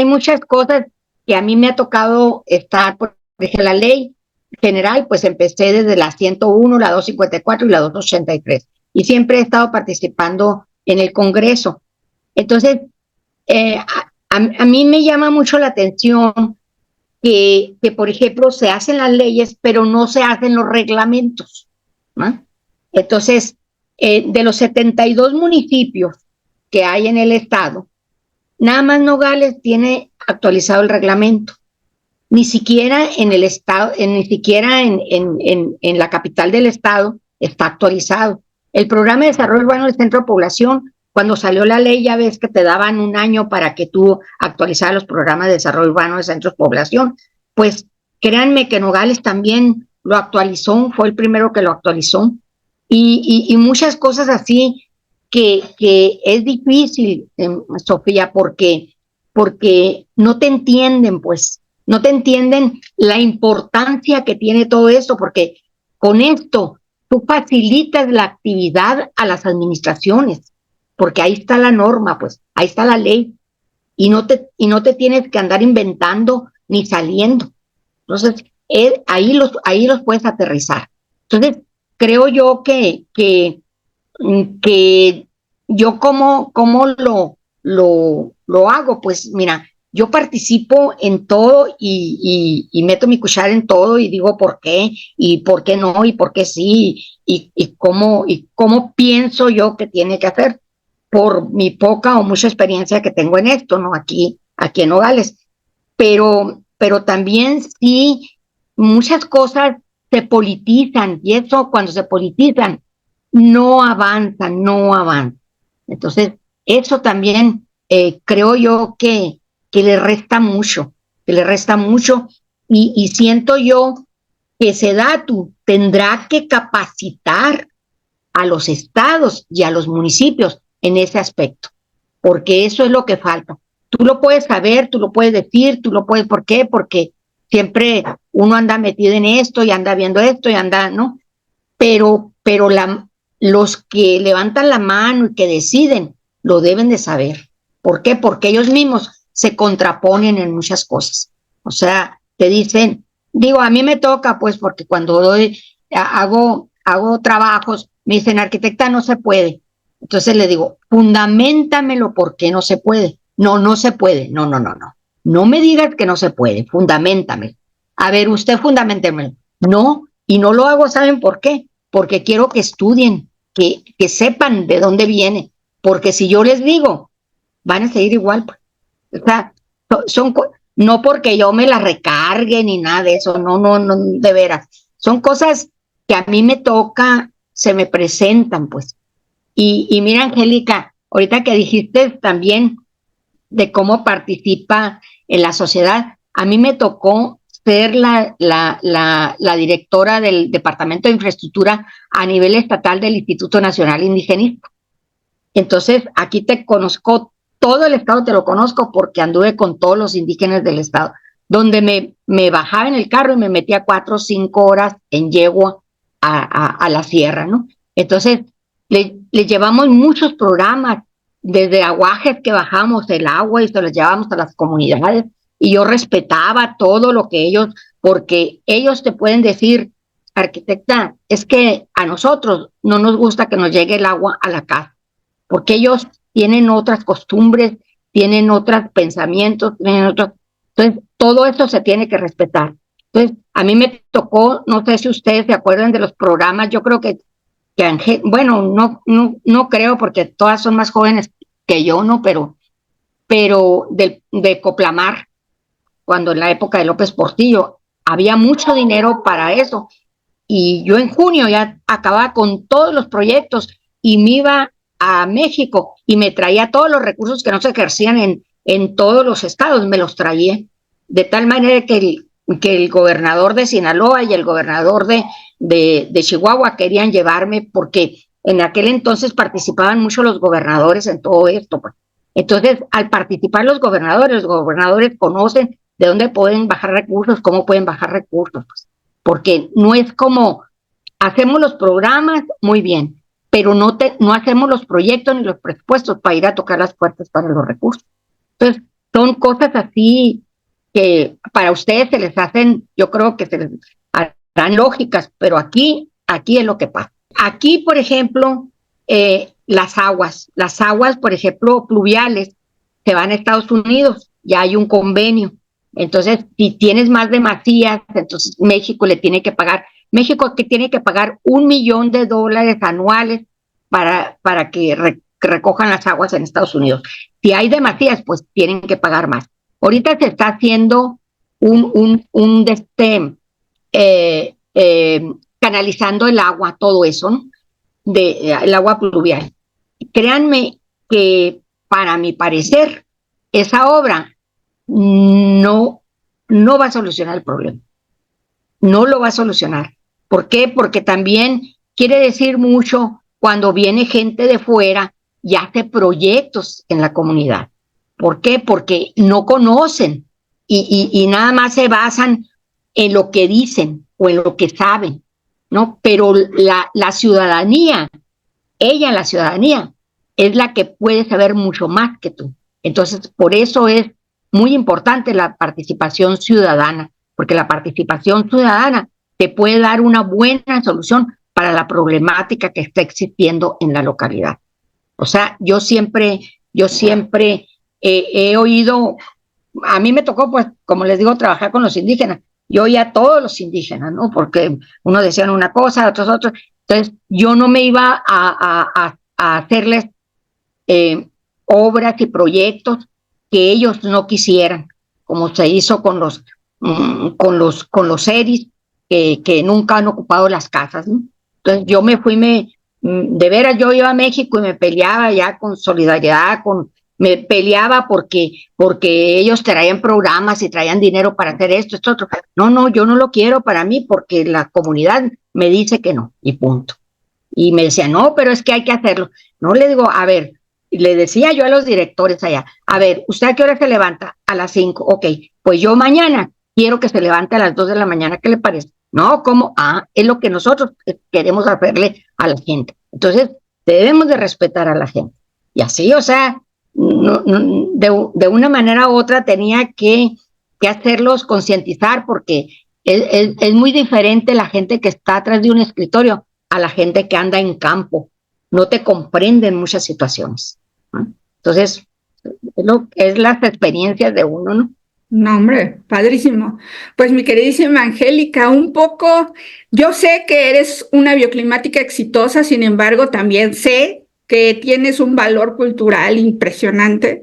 muchas cosas que a mí me ha tocado estar, por ejemplo, la Ley General, pues empecé desde la 101, la 254 y la 283. Y siempre he estado participando en el Congreso. Entonces, a mí me llama mucho la atención que, por ejemplo, se hacen las leyes, pero no se hacen los reglamentos, ¿no? Entonces, de los 72 municipios que hay en el estado, nada más Nogales tiene actualizado el reglamento. Ni siquiera en el estado, ni siquiera en la capital del estado está actualizado. El programa de desarrollo urbano del Centro de Población, cuando salió la ley, ya ves que te daban un año para que tú actualizaras los programas de desarrollo urbano de centros de población. Pues créanme que Nogales también lo actualizó, fue el primero que lo actualizó. Y muchas cosas así que es difícil, Sofía, porque no te entienden, pues. No te entienden la importancia que tiene todo esto, porque con esto tú facilitas la actividad a las administraciones, porque ahí está la norma, pues, ahí está la ley, y no te tienes que andar inventando ni saliendo. Entonces, ahí los puedes aterrizar. Entonces, creo yo que yo cómo lo hago, pues mira, yo participo en todo y meto mi cuchara en todo y digo por qué no, y por qué sí, y cómo pienso yo que tiene que hacer por mi poca o mucha experiencia que tengo en esto, ¿no? Aquí en Nogales. Pero pero también sí muchas cosas se politizan, y eso cuando se politizan no avanzan, no avanzan. Entonces, eso también creo yo que le resta mucho, que le resta mucho, y siento yo que SEDATU tendrá que capacitar a los estados y a los municipios en ese aspecto, porque eso es lo que falta. Tú lo puedes saber, tú lo puedes decir, tú lo puedes, ¿por qué? Porque siempre uno anda metido en esto y anda viendo esto y anda, ¿no? Pero los que levantan la mano y que deciden lo deben de saber. ¿Por qué? Porque ellos mismos se contraponen en muchas cosas. O sea, te dicen, digo, a mí me toca, pues, porque cuando hago trabajos, me dicen, arquitecta, no se puede. Entonces le digo, fundamentamelo por qué no se puede. No, no se puede. No, no, no, no. No me digas que no se puede, fundamentamelo. A ver, usted fundamentamelo. No, y no lo hago, ¿saben por qué? Porque quiero que estudien, que sepan de dónde viene. Porque si yo les digo, van a seguir igual. Pues. O sea, no porque yo me la recargue ni nada de eso, no, no, no, de veras. Son cosas que a mí me toca, se me presentan, pues. Y mira, Angélica, ahorita que dijiste también de cómo participa en la sociedad, a mí me tocó ser la directora del Departamento de Infraestructura a nivel estatal del Instituto Nacional Indigenista. Entonces, aquí te conozco, todo el estado te lo conozco porque anduve con todos los indígenas del estado, donde me bajaba en el carro y me metía 4 o 5 horas en yegua a la sierra, ¿no? Entonces, le llevamos muchos programas, desde aguajes que bajamos el agua y se los llevamos a las comunidades, y yo respetaba todo lo que ellos, porque ellos te pueden decir, arquitecta, es que a nosotros no nos gusta que nos llegue el agua a la casa, porque ellos tienen otras costumbres, tienen otros pensamientos, tienen otros. Entonces, todo esto se tiene que respetar. Entonces, a mí me tocó, no sé si ustedes se acuerdan de los programas, yo creo que bueno, no creo porque todas son más jóvenes que yo, ¿no? Pero de Coplamar, cuando en la época de López Portillo, había mucho dinero para eso. Y yo en junio ya acababa con todos los proyectos y me iba a México y me traía todos los recursos que no se ejercían en todos los estados, me los traía. De tal manera que el gobernador de Sinaloa y el gobernador de Chihuahua querían llevarme, porque en aquel entonces participaban mucho los gobernadores en todo esto. Pues. Entonces, al participar los gobernadores conocen de dónde pueden bajar recursos, cómo pueden bajar recursos. Pues. Porque no es como hacemos los programas muy bien, pero no hacemos los proyectos ni los presupuestos para ir a tocar las puertas para los recursos. Entonces, son cosas así que para ustedes se les hacen, yo creo que se les harán lógicas, pero aquí es lo que pasa. Aquí, por ejemplo, las aguas, por ejemplo, pluviales, se van a Estados Unidos, ya hay un convenio. Entonces, si tienes más de masías, entonces México le tiene que pagar, México que tiene que pagar $1 millón anuales para que recojan las aguas en Estados Unidos. Si hay demasías, pues tienen que pagar más. Ahorita se está haciendo canalizando el agua, todo eso, ¿no? El agua pluvial. Créanme que, para mi parecer, esa obra no va a solucionar el problema. No lo va a solucionar. ¿Por qué? Porque también quiere decir mucho cuando viene gente de fuera y hace proyectos en la comunidad. ¿Por qué? Porque no conocen y nada más se basan en lo que dicen o en lo que saben, ¿no? Pero la ciudadanía, la ciudadanía, es la que puede saber mucho más que tú. Entonces, por eso es muy importante la participación ciudadana, porque la participación ciudadana te puede dar una buena solución para la problemática que está existiendo en la localidad. O sea, yo siempre he oído, a mí me tocó, pues, como les digo, trabajar con los indígenas. Yo oía a todos los indígenas, ¿no? Porque unos decían una cosa, otros otra. Entonces, yo no me iba a hacerles obras y proyectos que ellos no quisieran, como se hizo con los con los seris que nunca han ocupado las casas, ¿no? Entonces yo me fui, de veras yo iba a México y me peleaba ya con Solidaridad, me peleaba porque ellos traían programas y traían dinero para hacer esto otro. No, yo no lo quiero para mí porque la comunidad me dice que no, y punto. Y me decía, no, pero es que hay que hacerlo. No, le digo, a ver, le decía yo a los directores allá, a ver, ¿usted a qué hora se levanta? A las 5, ok, pues yo mañana quiero que se levante a las 2 de la mañana, ¿qué le parece? No, ¿cómo? Es lo que nosotros queremos hacerle a la gente. Entonces, debemos de respetar a la gente. Y así, o sea, de una manera u otra tenía que hacerlos concientizar, porque es muy diferente la gente que está atrás de un escritorio a la gente que anda en campo. No te comprenden muchas situaciones, ¿no? Entonces, es las experiencias de uno, ¿no? No, hombre, padrísimo. Pues mi queridísima Angélica, un poco, yo sé que eres una bioclimática exitosa, sin embargo, también sé que tienes un valor cultural impresionante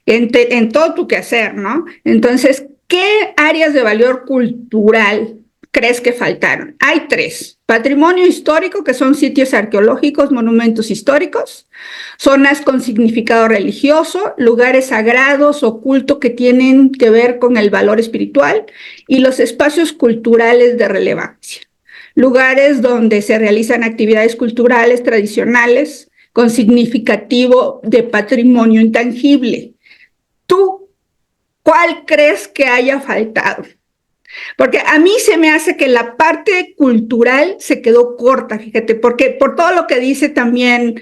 en todo tu quehacer, ¿no? Entonces, ¿qué áreas de valor cultural crees que faltaron? Hay 3. Patrimonio histórico, que son sitios arqueológicos, monumentos históricos, zonas con significado religioso, lugares sagrados o culto que tienen que ver con el valor espiritual, y los espacios culturales de relevancia. Lugares donde se realizan actividades culturales tradicionales con significativo de patrimonio intangible. ¿Tú cuál crees que haya faltado? Porque a mí se me hace que la parte cultural se quedó corta, fíjate, porque por todo lo que dice también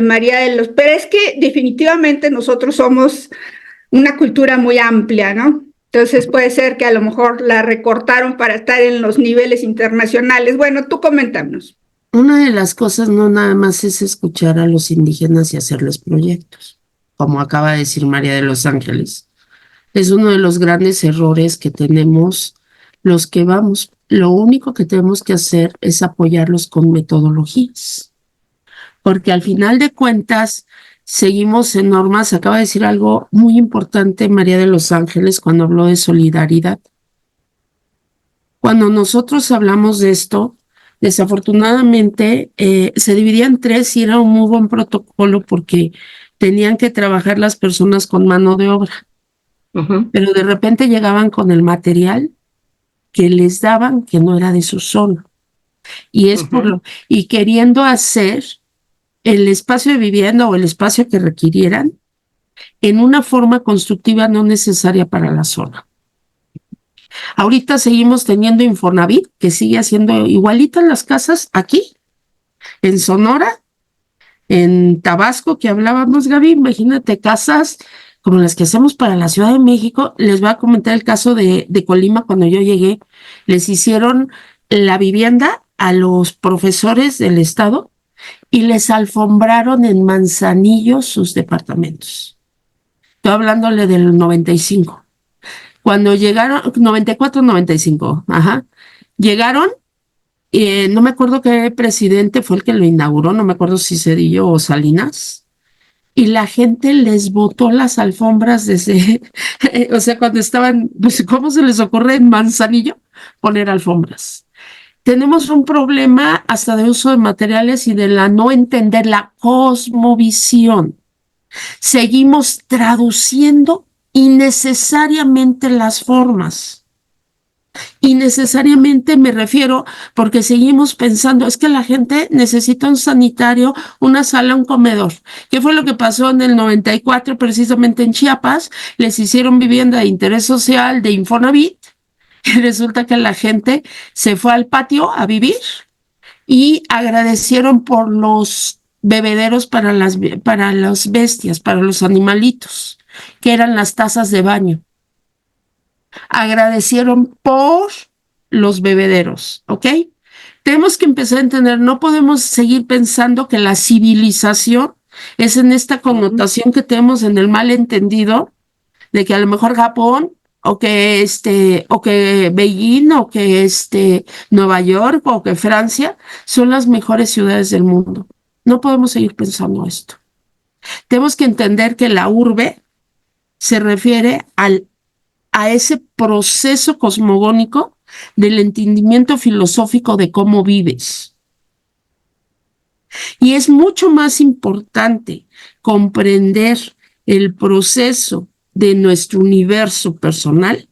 María de los... Pero es que definitivamente nosotros somos una cultura muy amplia, ¿no? Entonces puede ser que a lo mejor la recortaron para estar en los niveles internacionales. Bueno, tú coméntanos. Una de las cosas no nada más es escuchar a los indígenas y hacerles proyectos, como acaba de decir María de los Ángeles. Es uno de los grandes errores que tenemos los que vamos. Lo único que tenemos que hacer es apoyarlos con metodologías, porque al final de cuentas seguimos en normas. Acaba de decir algo muy importante María de los Ángeles cuando habló de solidaridad. Cuando nosotros hablamos de esto, desafortunadamente se dividía en 3 y era un muy buen protocolo porque tenían que trabajar las personas con mano de obra. Pero de repente llegaban con el material que les daban que no era de su zona. Y es y queriendo hacer el espacio de vivienda o el espacio que requirieran en una forma constructiva no necesaria para la zona. Ahorita seguimos teniendo Infonavit, que sigue haciendo igualitas las casas aquí, en Sonora, en Tabasco, que hablábamos, Gaby. Imagínate, casas como las que hacemos para la Ciudad de México. Les voy a comentar el caso de Colima. Cuando yo llegué, les hicieron la vivienda a los profesores del estado y les alfombraron en Manzanillo sus departamentos. Estoy hablándole del 95. Cuando llegaron, 94, 95, llegaron, no me acuerdo qué presidente fue el que lo inauguró, no me acuerdo si Zedillo o Salinas, y la gente les botó las alfombras desde, o sea, cuando estaban, pues, ¿cómo se les ocurre en Manzanillo poner alfombras? Tenemos un problema hasta de uso de materiales y de la no entender la cosmovisión. Seguimos traduciendo innecesariamente las formas. Innecesariamente me refiero porque seguimos pensando, es que la gente necesita un sanitario, una sala, un comedor. ¿Qué fue lo que pasó en el 94 precisamente en Chiapas? Les hicieron vivienda de interés social de Infonavit y resulta que la gente se fue al patio a vivir y agradecieron por los bebederos para las bestias, para los animalitos, que eran las tazas de baño. Agradecieron por los bebederos, ¿ok? Tenemos que empezar a entender, no podemos seguir pensando que la civilización es en esta connotación que tenemos en el malentendido de que a lo mejor Japón o que Beijing o que Nueva York o que Francia son las mejores ciudades del mundo. No podemos seguir pensando esto. Tenemos que entender que la urbe se refiere a a ese proceso cosmogónico del entendimiento filosófico de cómo vives. Y es mucho más importante comprender el proceso de nuestro universo personal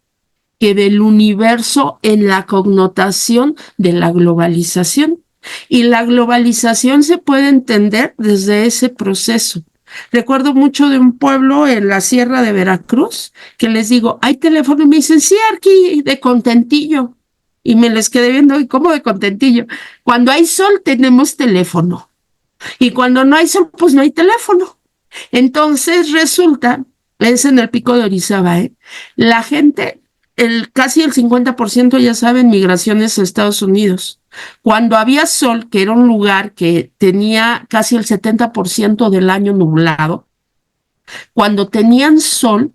que del universo en la connotación de la globalización. Y la globalización se puede entender desde ese proceso. Recuerdo mucho de un pueblo en la sierra de Veracruz que les digo, ¿hay teléfono? Y me dicen, sí, aquí de Contentillo. Y me les quedé viendo, ¿y cómo de Contentillo? Cuando hay sol tenemos teléfono. Y cuando no hay sol, pues no hay teléfono. Entonces resulta, es en el Pico de Orizaba, la gente, casi el 50% ya saben, migraciones a Estados Unidos. Cuando había sol, que era un lugar que tenía casi el 70% del año nublado, cuando tenían sol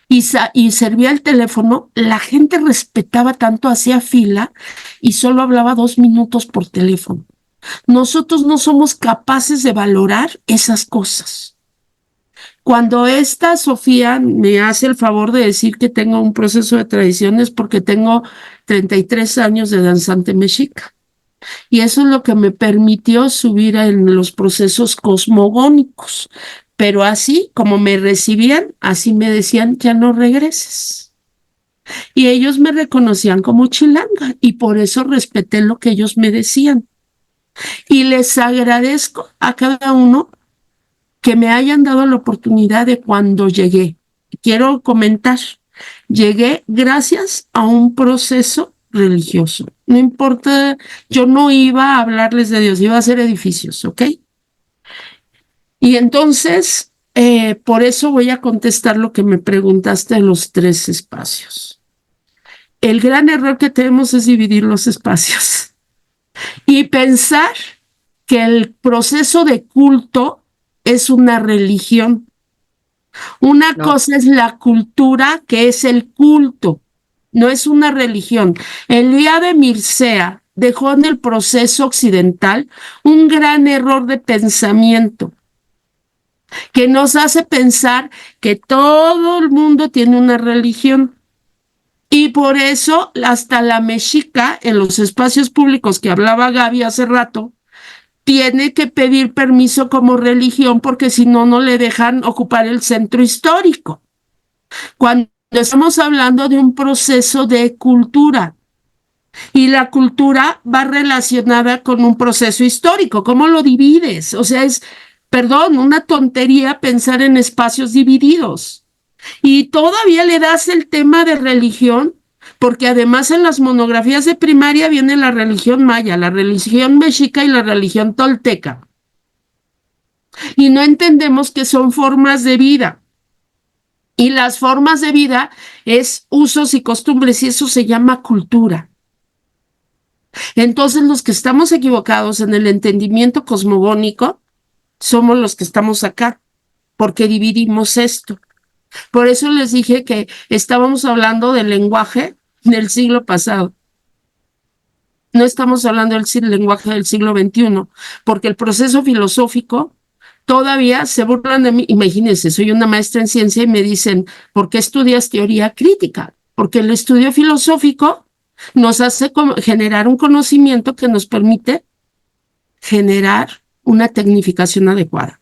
y servía el teléfono, la gente respetaba tanto, hacía fila y solo hablaba 2 minutos por teléfono. Nosotros no somos capaces de valorar esas cosas. Cuando esta Sofía me hace el favor de decir que tengo un proceso de tradiciones porque tengo 33 años de danzante mexica. Y eso es lo que me permitió subir en los procesos cosmogónicos. Pero así como me recibían, así me decían, ya no regreses. Y ellos me reconocían como chilanga y por eso respeté lo que ellos me decían. Y les agradezco a cada uno que me hayan dado la oportunidad de cuando llegué. Quiero comentar, llegué gracias a un proceso religioso. No importa, yo no iba a hablarles de Dios, iba a hacer edificios, ¿ok? Y entonces, por eso voy a contestar lo que me preguntaste en los 3 espacios. El gran error que tenemos es dividir los espacios y pensar que el proceso de culto es una religión. Una cosa es la cultura, que es el culto, no es una religión. Elía de Mircea dejó en el proceso occidental un gran error de pensamiento que nos hace pensar que todo el mundo tiene una religión. Y por eso hasta la mexica, en los espacios públicos que hablaba Gaby hace rato, tiene que pedir permiso como religión porque si no, no le dejan ocupar el centro histórico. Cuando estamos hablando de un proceso de cultura y la cultura va relacionada con un proceso histórico, ¿cómo lo divides? O sea, es, perdón, una tontería pensar en espacios divididos. Y todavía le das el tema de religión, porque además en las monografías de primaria viene la religión maya, la religión mexica y la religión tolteca. Y no entendemos que son formas de vida. Y las formas de vida es usos y costumbres y eso se llama cultura. Entonces los que estamos equivocados en el entendimiento cosmogónico somos los que estamos acá, porque dividimos esto. Por eso les dije que estábamos hablando del lenguaje del siglo pasado. No estamos hablando del lenguaje del siglo XXI, porque el proceso filosófico todavía se burlan de mí. Imagínense, soy una maestra en ciencia y me dicen, ¿por qué estudias teoría crítica? Porque el estudio filosófico nos hace generar un conocimiento que nos permite generar una tecnificación adecuada.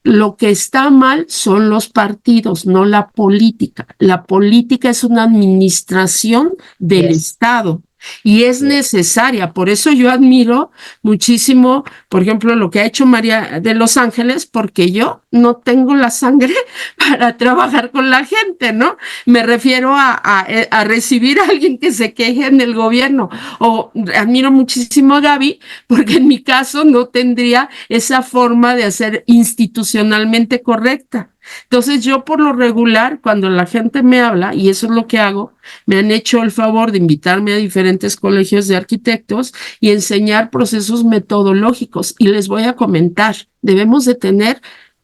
Lo que está mal son los partidos, no la política. La política es una administración del Estado y es necesaria. Por eso yo admiro muchísimo, por ejemplo, lo que ha hecho María de Los Ángeles, porque yo no tengo la sangre para trabajar con la gente, ¿no? Me refiero a recibir a alguien que se queje en el gobierno. O admiro muchísimo a Gaby, porque en mi caso no tendría esa forma de hacer institucionalmente correcta. Entonces yo por lo regular, cuando la gente me habla, y eso es lo que hago, me han hecho el favor de invitarme a diferentes colegios de arquitectos y enseñar procesos metodológicos. Y les voy a comentar, debemos de tener,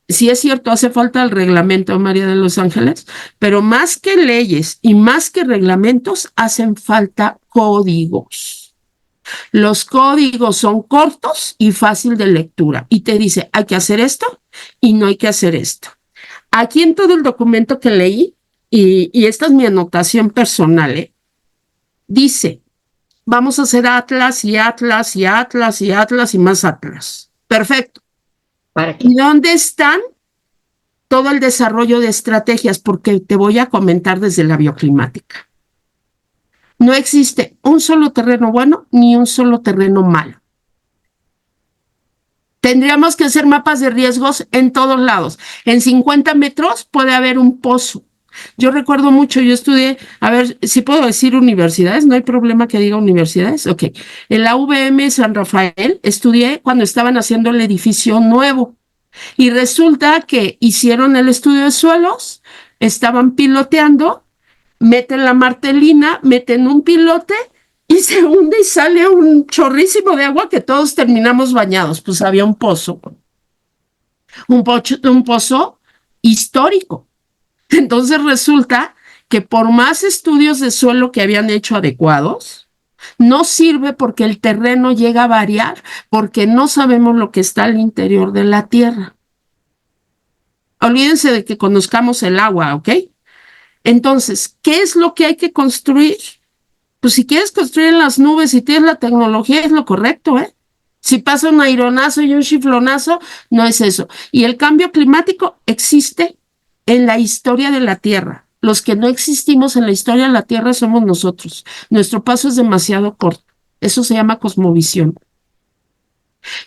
sí es cierto, hace falta el reglamento, María de Los Ángeles, pero más que leyes y más que reglamentos, hacen falta códigos. Los códigos son cortos y fácil de lectura y te dice, hay que hacer esto y no hay que hacer esto. Aquí en todo el documento que leí, y esta es mi anotación personal, dice, vamos a hacer Atlas y Atlas y Atlas y Atlas y más Atlas. Perfecto. ¿Para qué? ¿Y dónde están todo el desarrollo de estrategias? Porque te voy a comentar desde la bioclimática. No existe un solo terreno bueno ni un solo terreno malo. Tendríamos que hacer mapas de riesgos en todos lados. En 50 metros puede haber un pozo. Yo recuerdo mucho, yo estudié, a ver, si puedo decir universidades, no hay problema que diga universidades. Ok, en la UVM San Rafael estudié cuando estaban haciendo el edificio nuevo y resulta que hicieron el estudio de suelos, estaban piloteando, meten la martelina, meten un pilote y se hunde y sale un chorrísimo de agua que todos terminamos bañados. Pues había un pozo, un pozo histórico. Entonces resulta que por más estudios de suelo que habían hecho adecuados, no sirve porque el terreno llega a variar, porque no sabemos lo que está al interior de la tierra. Olvídense de que conozcamos el agua, ¿ok? Entonces, ¿qué es lo que hay que construir? Pues si quieres construir en las nubes y tienes la tecnología, es lo correcto, ¿eh? Si pasa un aironazo y un chiflonazo, no es eso. Y el cambio climático existe en la historia de la Tierra. Los que no existimos en la historia de la Tierra somos nosotros. Nuestro paso es demasiado corto. Eso se llama cosmovisión.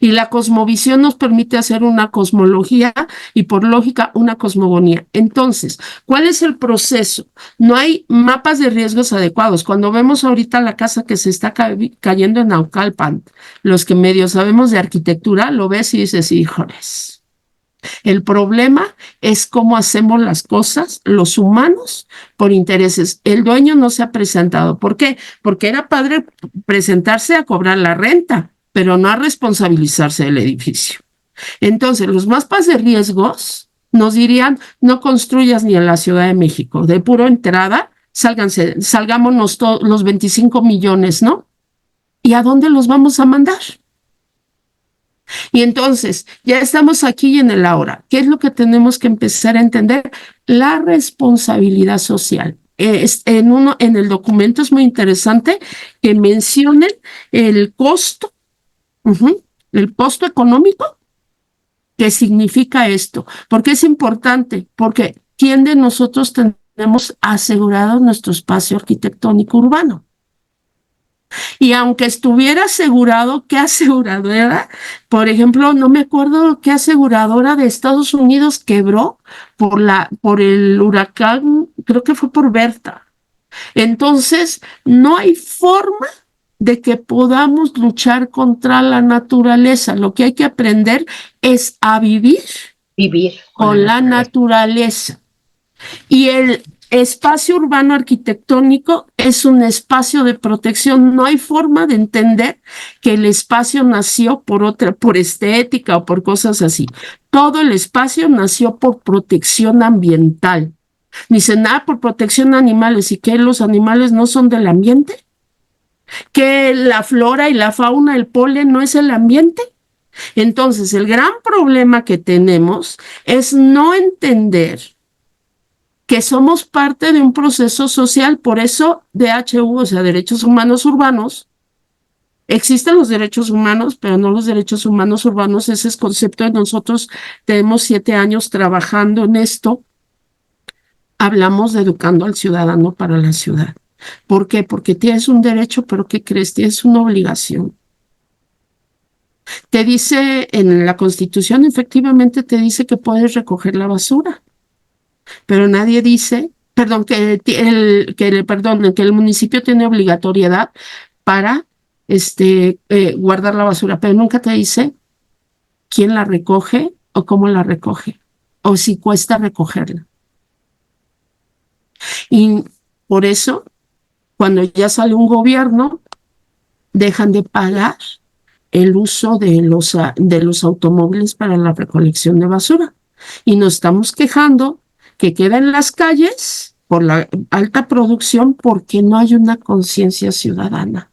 Y la cosmovisión nos permite hacer una cosmología y por lógica una cosmogonía. Entonces, ¿cuál es el proceso? No hay mapas de riesgos adecuados. Cuando vemos ahorita la casa que se está cayendo en Naucalpan, los que medio sabemos de arquitectura, lo ves y dices, híjoles. El problema es cómo hacemos las cosas los humanos por intereses. El dueño no se ha presentado. ¿Por qué? Porque era padre presentarse a cobrar la renta, pero no a responsabilizarse del edificio. Entonces, los mapas de riesgos nos dirían, no construyas ni en la Ciudad de México. De puro entrada, salgámonos los 25 millones, ¿no? ¿Y a dónde los vamos a mandar? Y entonces, ya estamos aquí y en el ahora. ¿Qué es lo que tenemos que empezar a entender? La responsabilidad social. En el documento es muy interesante que mencionen el costo, el costo económico que significa esto. ¿Por qué es importante? Porque ¿quién de nosotros tenemos asegurado nuestro espacio arquitectónico urbano? Y aunque estuviera asegurado, ¿qué aseguradora? Por ejemplo, no me acuerdo qué aseguradora de Estados Unidos quebró por el huracán, creo que fue por Berta. Entonces, no hay forma de que podamos luchar contra la naturaleza. Lo que hay que aprender es a vivir con la naturaleza. Y el espacio urbano arquitectónico es un espacio de protección. No hay forma de entender que el espacio nació por estética o por cosas así. Todo el espacio nació por protección ambiental. Dicen, por protección de animales. ¿Y que los animales no son del ambiente? ¿Que la flora y la fauna, el polen, no es el ambiente? Entonces, el gran problema que tenemos es no entender que somos parte de un proceso social. Por eso DHU, o sea, Derechos Humanos Urbanos, existen los derechos humanos, pero no los derechos humanos urbanos. Ese es concepto de nosotros. Tenemos 7 años trabajando en esto. Hablamos de educando al ciudadano para la ciudad. ¿Por qué? Porque tienes un derecho, pero ¿qué crees? Tienes una obligación. Te dice en la Constitución, efectivamente te dice que puedes recoger la basura, pero nadie dice, que el municipio tiene obligatoriedad para guardar la basura, pero nunca te dice quién la recoge o cómo la recoge, o si cuesta recogerla. Y por eso, cuando ya sale un gobierno, dejan de pagar el uso de los automóviles para la recolección de basura. Y nos estamos quejando que queda en las calles por la alta producción porque no hay una conciencia ciudadana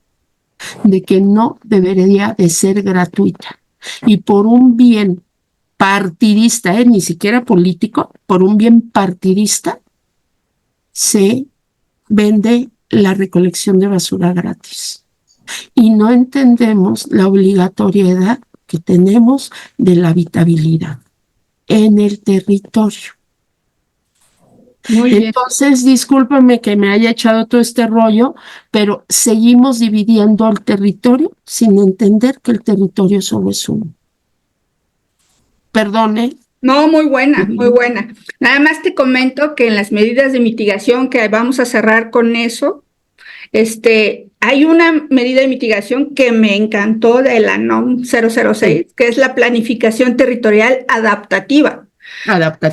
de que no debería de ser gratuita. Y por un bien partidista, ni siquiera político, por un bien partidista, se vende la recolección de basura gratis. Y no entendemos la obligatoriedad que tenemos de la habitabilidad en el territorio. Muy bien. Entonces, discúlpame que me haya echado todo este rollo, pero seguimos dividiendo el territorio sin entender que el territorio solo es uno. Perdone. No, muy buena, muy buena. Nada más te comento que en las medidas de mitigación, que vamos a cerrar con eso, hay una medida de mitigación que me encantó de la NOM 006, que es la planificación territorial adaptativa.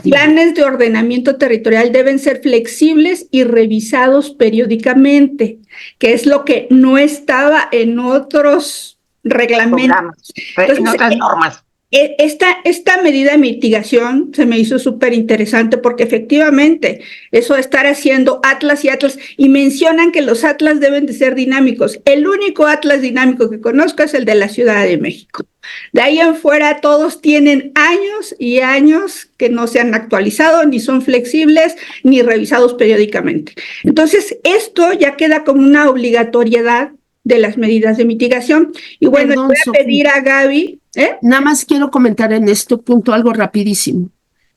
Planes de ordenamiento territorial deben ser flexibles y revisados periódicamente, que es lo que no estaba en otros reglamentos. Entonces, en otras normas. Esta medida de mitigación se me hizo súper interesante porque efectivamente eso de estar haciendo atlas y atlas, y mencionan que los atlas deben de ser dinámicos. El único atlas dinámico que conozco es el de la Ciudad de México. De ahí en fuera todos tienen años y años que no se han actualizado, ni son flexibles, ni revisados periódicamente. Entonces esto ya queda como una obligatoriedad de las medidas de mitigación. Y bueno, le voy a pedir a Gaby. Nada más quiero comentar en este punto algo rapidísimo.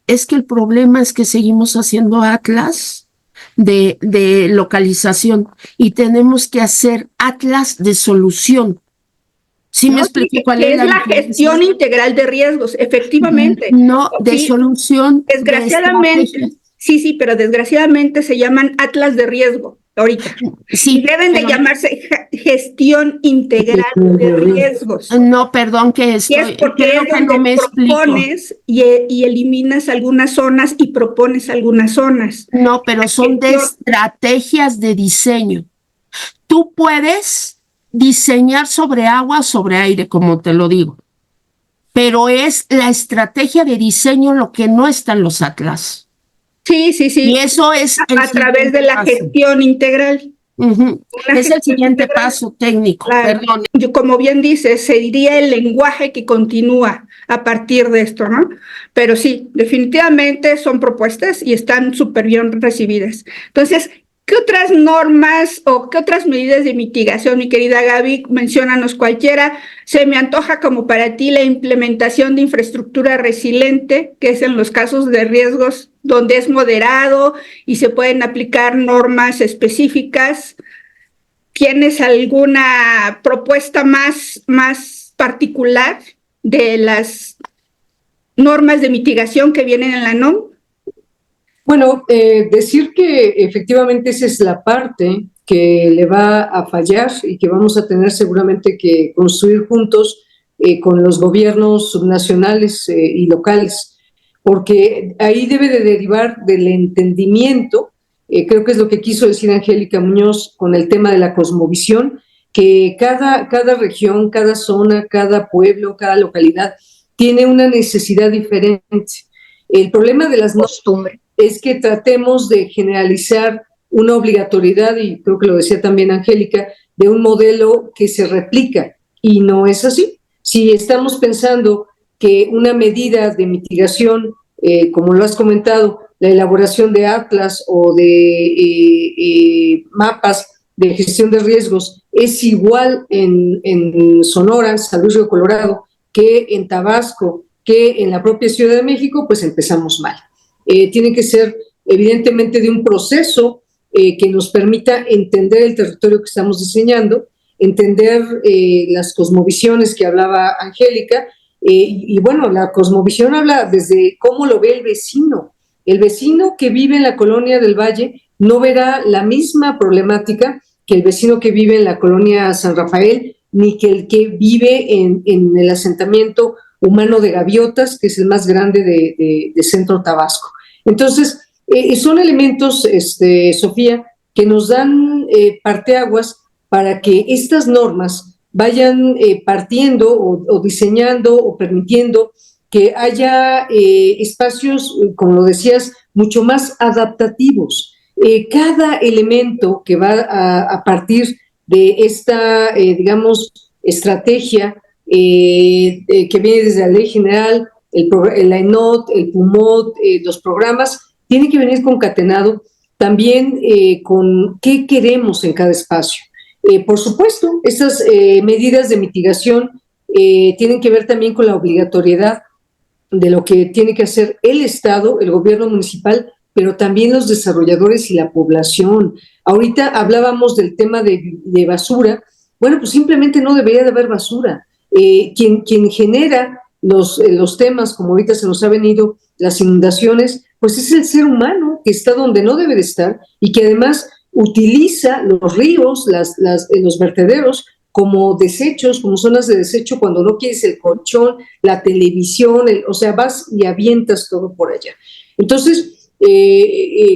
Es que el problema es que seguimos haciendo atlas de localización y tenemos que hacer atlas de solución. ¿Sí me explico cuál es la gestión integral de riesgos? Efectivamente. No, de solución. Desgraciadamente, sí, pero desgraciadamente se llaman atlas de riesgo ahorita. Sí, y deben de llamarse gestión integral de riesgos. No, perdón que estoy, es porque es donde no me propones y eliminas algunas zonas y propones algunas zonas. No, pero son de estrategias de diseño. Tú puedes diseñar sobre agua, sobre aire, como te lo digo, pero es la estrategia de diseño lo que no está en los atlas. Sí. Y eso es a través de la gestión integral. Es el siguiente paso técnico. Claro. Perdón. Yo, como bien dices, sería el lenguaje que continúa a partir de esto, ¿no? Pero sí, definitivamente son propuestas y están súper bien recibidas. Entonces, ¿qué otras normas o qué otras medidas de mitigación, mi querida Gaby? Menciónanos cualquiera. Se me antoja como para ti la implementación de infraestructura resiliente, que es en los casos de riesgos donde es moderado y se pueden aplicar normas específicas. ¿Tienes alguna propuesta más particular de las normas de mitigación que vienen en la NOM? Bueno, decir que efectivamente esa es la parte que le va a fallar y que vamos a tener seguramente que construir juntos con los gobiernos subnacionales y locales, porque ahí debe de derivar del entendimiento, creo que es lo que quiso decir Angélica Muñoz con el tema de la cosmovisión, que cada región, cada zona, cada pueblo, cada localidad tiene una necesidad diferente. El problema de las costumbres es que tratemos de generalizar una obligatoriedad, y creo que lo decía también Angélica, de un modelo que se replica, y no es así. Si estamos pensando que una medida de mitigación, como lo has comentado, la elaboración de atlas o de mapas de gestión de riesgos es igual en Sonora, San Luis Río Colorado, que en Tabasco, que en la propia Ciudad de México, pues empezamos mal. Tiene que ser evidentemente de un proceso que nos permita entender el territorio que estamos diseñando, entender las cosmovisiones que hablaba Angélica, y bueno, la cosmovisión habla desde cómo lo ve el vecino. El vecino que vive en la colonia del Valle no verá la misma problemática que el vecino que vive en la colonia San Rafael, ni que el que vive en el asentamiento humano de Gaviotas, que es el más grande de Centro Tabasco. Entonces, son elementos, Sofía, que nos dan parteaguas para que estas normas vayan partiendo o diseñando o permitiendo que haya espacios, como lo decías, mucho más adaptativos. Cada elemento que va a partir de esta, digamos, estrategia que viene desde la Ley General, el ENOT, el PUMOT, los programas, tiene que venir concatenado también con qué queremos en cada espacio. Por supuesto, estas medidas de mitigación tienen que ver también con la obligatoriedad de lo que tiene que hacer el Estado, el gobierno municipal, pero también los desarrolladores y la población. Ahorita hablábamos del tema de basura. Bueno, pues simplemente no debería de haber basura. Quien genera los temas, como ahorita se nos ha venido, las inundaciones, pues es el ser humano que está donde no debe de estar y que además utiliza los ríos, los vertederos como desechos, como zonas de desecho cuando no quieres el colchón, la televisión, o sea, vas y avientas todo por allá. Entonces,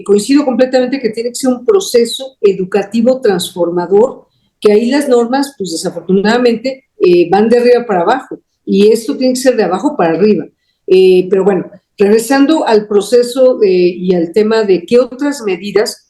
coincido completamente que tiene que ser un proceso educativo transformador, que ahí las normas, pues desafortunadamente, van de arriba para abajo, y esto tiene que ser de abajo para arriba. Pero bueno, regresando al proceso y al tema de qué otras medidas,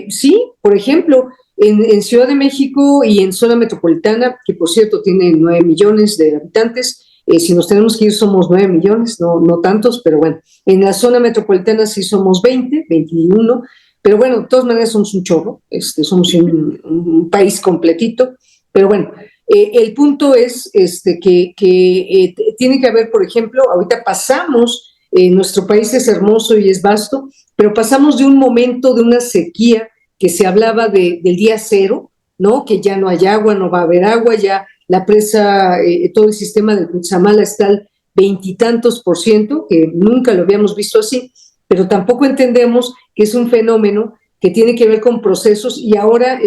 sí, por ejemplo, en Ciudad de México y en zona metropolitana, que por cierto tiene 9 millones de habitantes, si nos tenemos que ir somos 9 millones, no tantos, pero bueno, en la zona metropolitana sí somos 20, 21, pero bueno, de todas maneras somos un chorro, somos un país completito, pero bueno, el punto es que tiene que haber, por ejemplo, ahorita pasamos, nuestro país es hermoso y es vasto, pero pasamos de un momento de una sequía que se hablaba del día cero, ¿no? Que ya no hay agua, no va a haber agua, ya la presa, todo el sistema del Cutzamala está al 20 y tantos %, que nunca lo habíamos visto así, pero tampoco entendemos que es un fenómeno que tiene que ver con procesos y ahora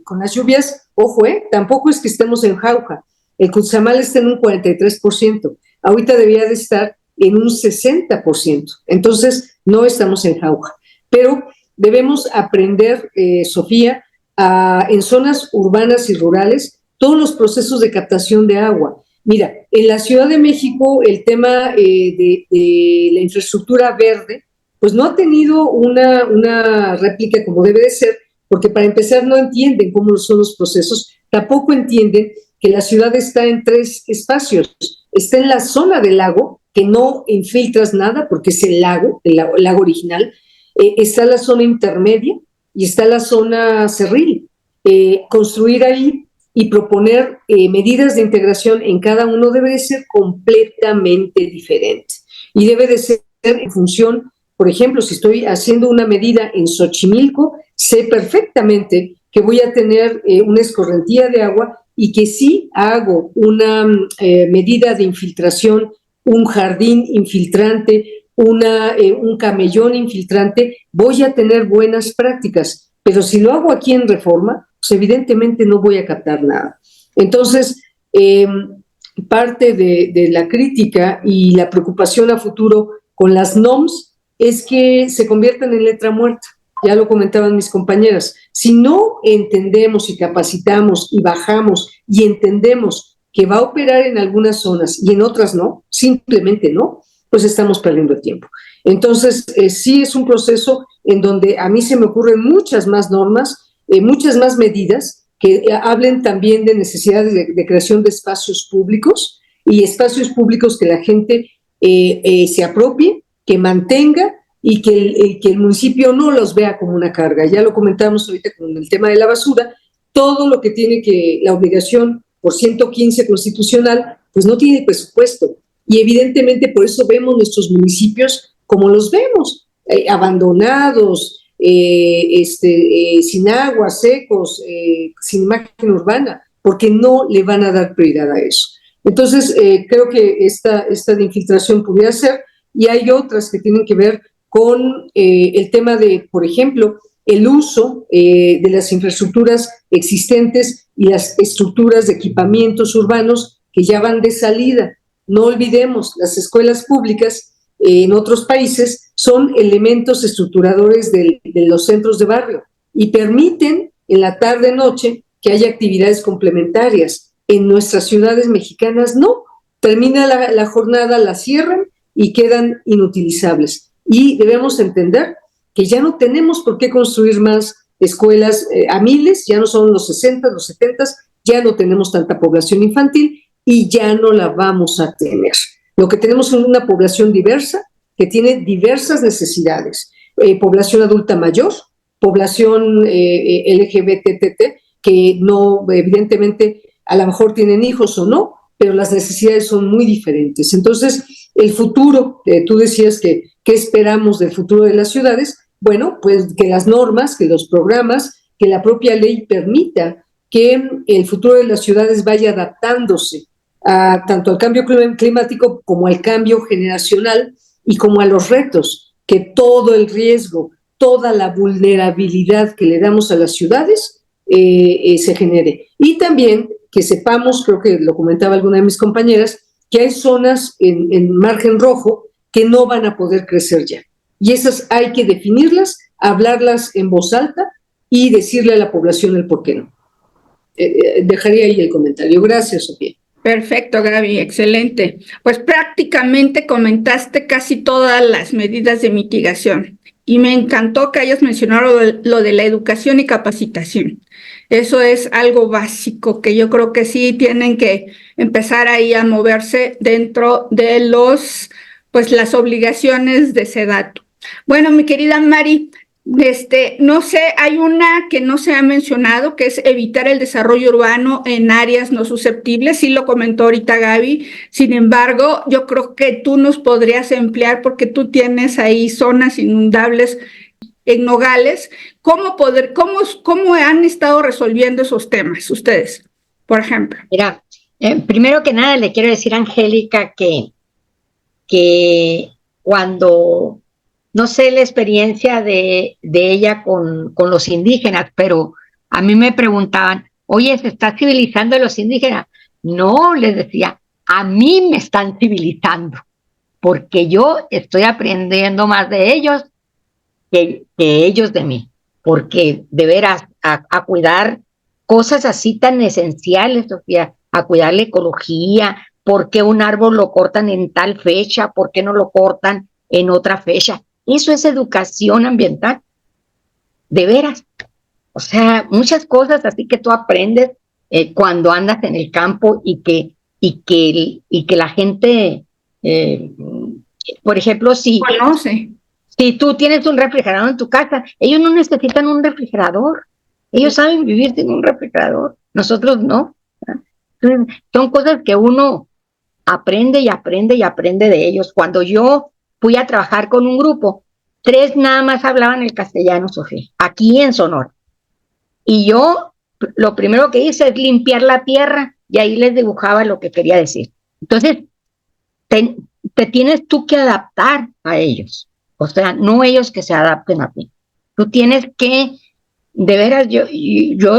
con las lluvias, ojo, tampoco es que estemos en jauja, el Cutzamala está en un 43%, ahorita debería de estar en un 60%, entonces no estamos en jauja, pero debemos aprender, Sofía, en zonas urbanas y rurales, todos los procesos de captación de agua. Mira, en la Ciudad de México el tema de la infraestructura verde, pues no ha tenido una réplica como debe de ser, porque para empezar no entienden cómo son los procesos, tampoco entienden que la ciudad está en 3 espacios. Está en la zona del lago, que no infiltras nada, porque es el lago original, está la zona intermedia y está la zona cerril. Construir ahí y proponer medidas de integración en cada uno debe de ser completamente diferente y debe de ser en función, por ejemplo, si estoy haciendo una medida en Xochimilco, sé perfectamente que voy a tener una escorrentía de agua y que si hago una medida de infiltración, un jardín infiltrante, un camellón infiltrante, voy a tener buenas prácticas, pero si lo hago aquí en Reforma, pues evidentemente no voy a captar nada. Entonces, parte de la crítica y la preocupación a futuro con las NOMS es que se conviertan en letra muerta, ya lo comentaban mis compañeras. Si no entendemos y capacitamos y bajamos y entendemos que va a operar en algunas zonas y en otras no, simplemente no, pues estamos perdiendo el tiempo. Entonces, sí es un proceso en donde a mí se me ocurren muchas más normas, muchas más medidas que hablen también de necesidades de creación de espacios públicos y espacios públicos que la gente se apropie, que mantenga y que el municipio no los vea como una carga. Ya lo comentamos ahorita con el tema de la basura, todo lo que tiene la obligación por 115 constitucional, pues no tiene presupuesto. Y evidentemente por eso vemos nuestros municipios como los vemos, abandonados, sin agua, secos, sin imagen urbana, porque no le van a dar prioridad a eso. Entonces, creo que esta de infiltración pudiera ser, y hay otras que tienen que ver con el tema de, por ejemplo, el uso de las infraestructuras existentes y las estructuras de equipamientos urbanos que ya van de salida. No olvidemos, las escuelas públicas en otros países son elementos estructuradores de los centros de barrio y permiten en la tarde-noche que haya actividades complementarias. En nuestras ciudades mexicanas no. Termina la jornada, la cierran y quedan inutilizables. Y debemos entender que ya no tenemos por qué construir más escuelas a miles, ya no son los 60, los 70, ya no tenemos tanta población infantil y ya no la vamos a tener. Lo que tenemos es una población diversa que tiene diversas necesidades. población adulta mayor, población LGBT, que no, evidentemente, a lo mejor tienen hijos o no, pero las necesidades son muy diferentes. Entonces, el futuro, tú decías que ¿qué esperamos del futuro de las ciudades? Bueno, pues que las normas, que los programas, que la propia ley permita que el futuro de las ciudades vaya adaptándose tanto al cambio climático como al cambio generacional y como a los retos, que todo el riesgo, toda la vulnerabilidad que le damos a las ciudades se genere. Y también que sepamos, creo que lo comentaba alguna de mis compañeras, que hay zonas en margen rojo que no van a poder crecer ya. Y esas hay que definirlas, hablarlas en voz alta y decirle a la población el por qué no. Dejaría ahí el comentario. Gracias, Sofía. Perfecto, Gaby, excelente. Pues prácticamente comentaste casi todas las medidas de mitigación y me encantó que hayas mencionado lo de la educación y capacitación. Eso es algo básico que yo creo que sí tienen que empezar ahí a moverse dentro de las obligaciones de SEDATU. Bueno, mi querida Mari, no sé, hay una que no se ha mencionado, que es evitar el desarrollo urbano en áreas no susceptibles. Sí lo comentó ahorita Gaby. Sin embargo, yo creo que tú nos podrías emplear porque tú tienes ahí zonas inundables en Nogales. ¿Cómo han estado resolviendo esos temas ustedes, por ejemplo? Mira, primero que nada le quiero decir a Angélica que cuando, no sé la experiencia de ella con los indígenas, pero a mí me preguntaban, oye, ¿se está civilizando a los indígenas? No, les decía, a mí me están civilizando, porque yo estoy aprendiendo más de ellos que ellos de mí, porque de veras, a cuidar cosas así tan esenciales, Sofía, a cuidar la ecología, por qué un árbol lo cortan en tal fecha, por qué no lo cortan en otra fecha. Eso es educación ambiental, de veras. O sea, muchas cosas así que tú aprendes cuando andas en el campo y que la gente, por ejemplo, conoce. Si tú tienes un refrigerador en tu casa, ellos no necesitan un refrigerador. Ellos saben vivir sin un refrigerador. Nosotros no. Son cosas que uno aprende y aprende y aprende de ellos. Cuando yo fui a trabajar con un grupo, 3 nada más hablaban el castellano, Sofía, aquí en Sonora. Y yo lo primero que hice es limpiar la tierra y ahí les dibujaba lo que quería decir. Entonces, te tienes tú que adaptar a ellos. O sea, no ellos que se adapten a ti. Tú tienes que, de veras, yo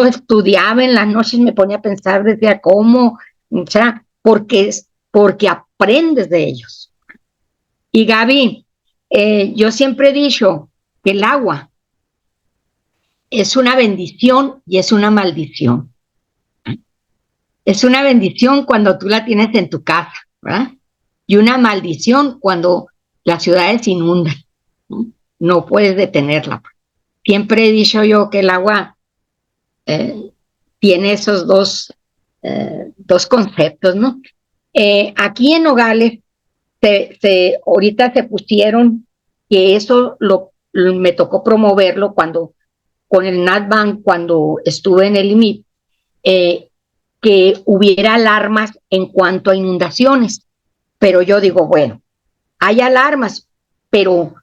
estudiaba en las noches, me ponía a pensar desde cómo, o sea, porque aprendes de ellos. Y Gaby, yo siempre he dicho que el agua es una bendición y es una maldición. Es una bendición cuando tú la tienes en tu casa, ¿verdad? Y una maldición cuando las ciudades se inundan. No puedes detenerla. Siempre he dicho yo que el agua tiene esos dos conceptos, ¿no? Aquí en Nogales, ahorita se pusieron, que eso me tocó promoverlo con el NatBank, cuando estuve en el IMIP, que hubiera alarmas en cuanto a inundaciones. Pero yo digo, bueno, hay alarmas, pero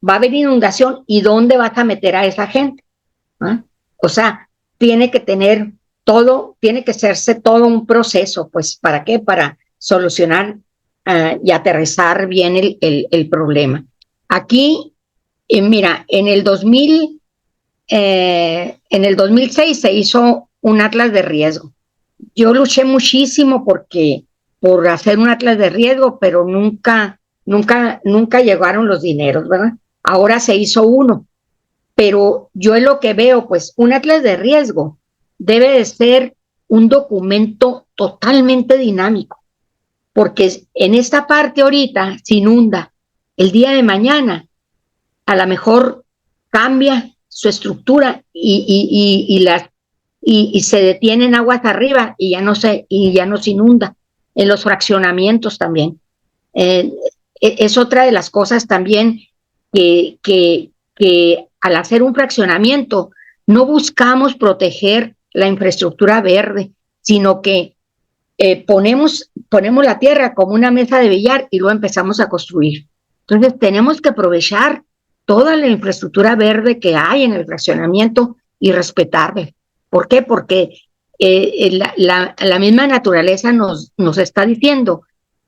va a haber inundación, ¿y dónde vas a meter a esa gente? ¿Ah? O sea, tiene que hacerse todo un proceso, pues, ¿para qué? Para solucionar y aterrizar bien el problema. Aquí, mira, en el 2006 se hizo un atlas de riesgo. Yo luché muchísimo por hacer un atlas de riesgo, pero nunca llegaron los dineros, ¿verdad? Ahora se hizo uno, pero yo es lo que veo, pues un atlas de riesgo debe de ser un documento totalmente dinámico, porque en esta parte ahorita se inunda, el día de mañana a lo mejor cambia su estructura y se detienen aguas arriba y ya no se inunda. En los fraccionamientos también. Es otra de las cosas también que que al hacer un fraccionamiento no buscamos proteger la infraestructura verde, sino que ponemos la tierra como una mesa de billar y luego empezamos a construir. Entonces tenemos que aprovechar toda la infraestructura verde que hay en el fraccionamiento y respetarla. ¿Por qué? Porque la misma naturaleza nos está diciendo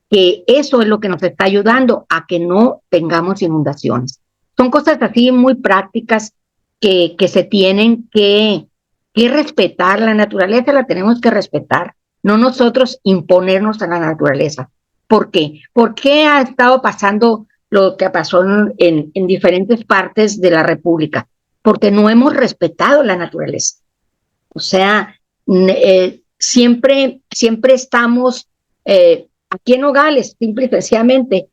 que eso es lo que nos está ayudando a que no tengamos inundaciones. Son cosas así muy prácticas que se tienen que respetar. La naturaleza la tenemos que respetar, no nosotros imponernos a la naturaleza. ¿Por qué? ¿Por qué ha estado pasando lo que pasó en diferentes partes de la República? Porque no hemos respetado la naturaleza. O sea, siempre estamos aquí en Nogales, simple y sencillamente.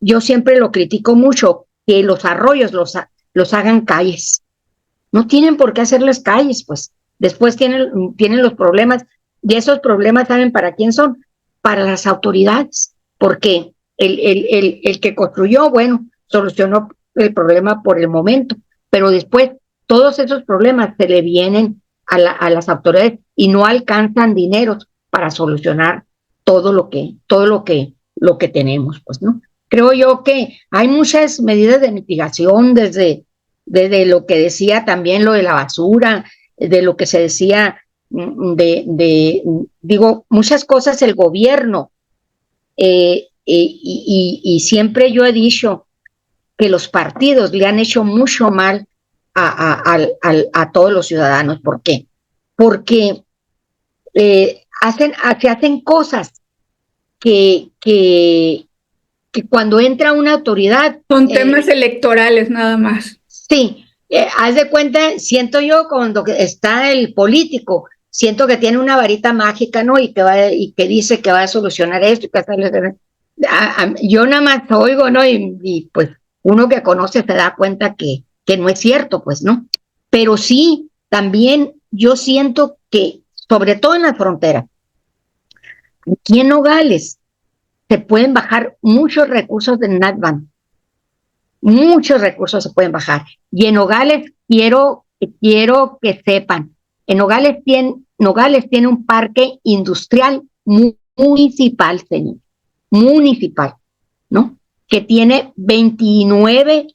Yo siempre lo critico mucho, que los arroyos los hagan calles. No tienen por qué hacerles calles, pues. Después tienen los problemas, y esos problemas, ¿saben para quién son? Para las autoridades, porque el que construyó, bueno, solucionó el problema por el momento, pero después todos esos problemas se le vienen a las autoridades y no alcanzan dineros para solucionar todo lo que tenemos, pues, ¿no? Creo yo que hay muchas medidas de mitigación desde lo que decía también lo de la basura, de lo que se decía digo, muchas cosas el gobierno, y siempre yo he dicho que los partidos le han hecho mucho mal a todos los ciudadanos. ¿Por qué? Porque se hacen cosas que cuando entra una autoridad... Son temas electorales nada más. Sí, haz de cuenta, siento yo cuando está el político, siento que tiene una varita mágica, ¿no? Y que dice que va a solucionar esto. Yo nada más oigo, ¿no? Y pues uno que conoce se da cuenta que no es cierto, pues, ¿no? Pero sí, también yo siento que, sobre todo en la frontera, aquí en Nogales, se pueden bajar muchos recursos del NatBan. Muchos recursos se pueden bajar. Y en Nogales quiero que sepan, en Nogales tiene un parque industrial municipal, señor, municipal, ¿no? Que tiene 29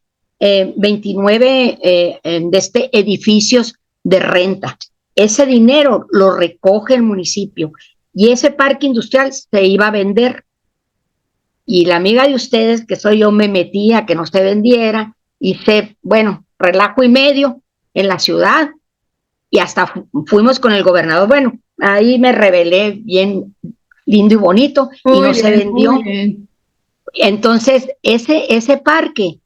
edificios de renta. Ese dinero lo recoge el municipio y ese parque industrial se iba a vender. Y la amiga de ustedes, que soy yo, me metí a que no se vendiera, hice, bueno, relajo y medio en la ciudad, y hasta fuimos con el gobernador. Bueno, ahí me rebelé bien lindo y bonito, y no se vendió. Entonces, ese parque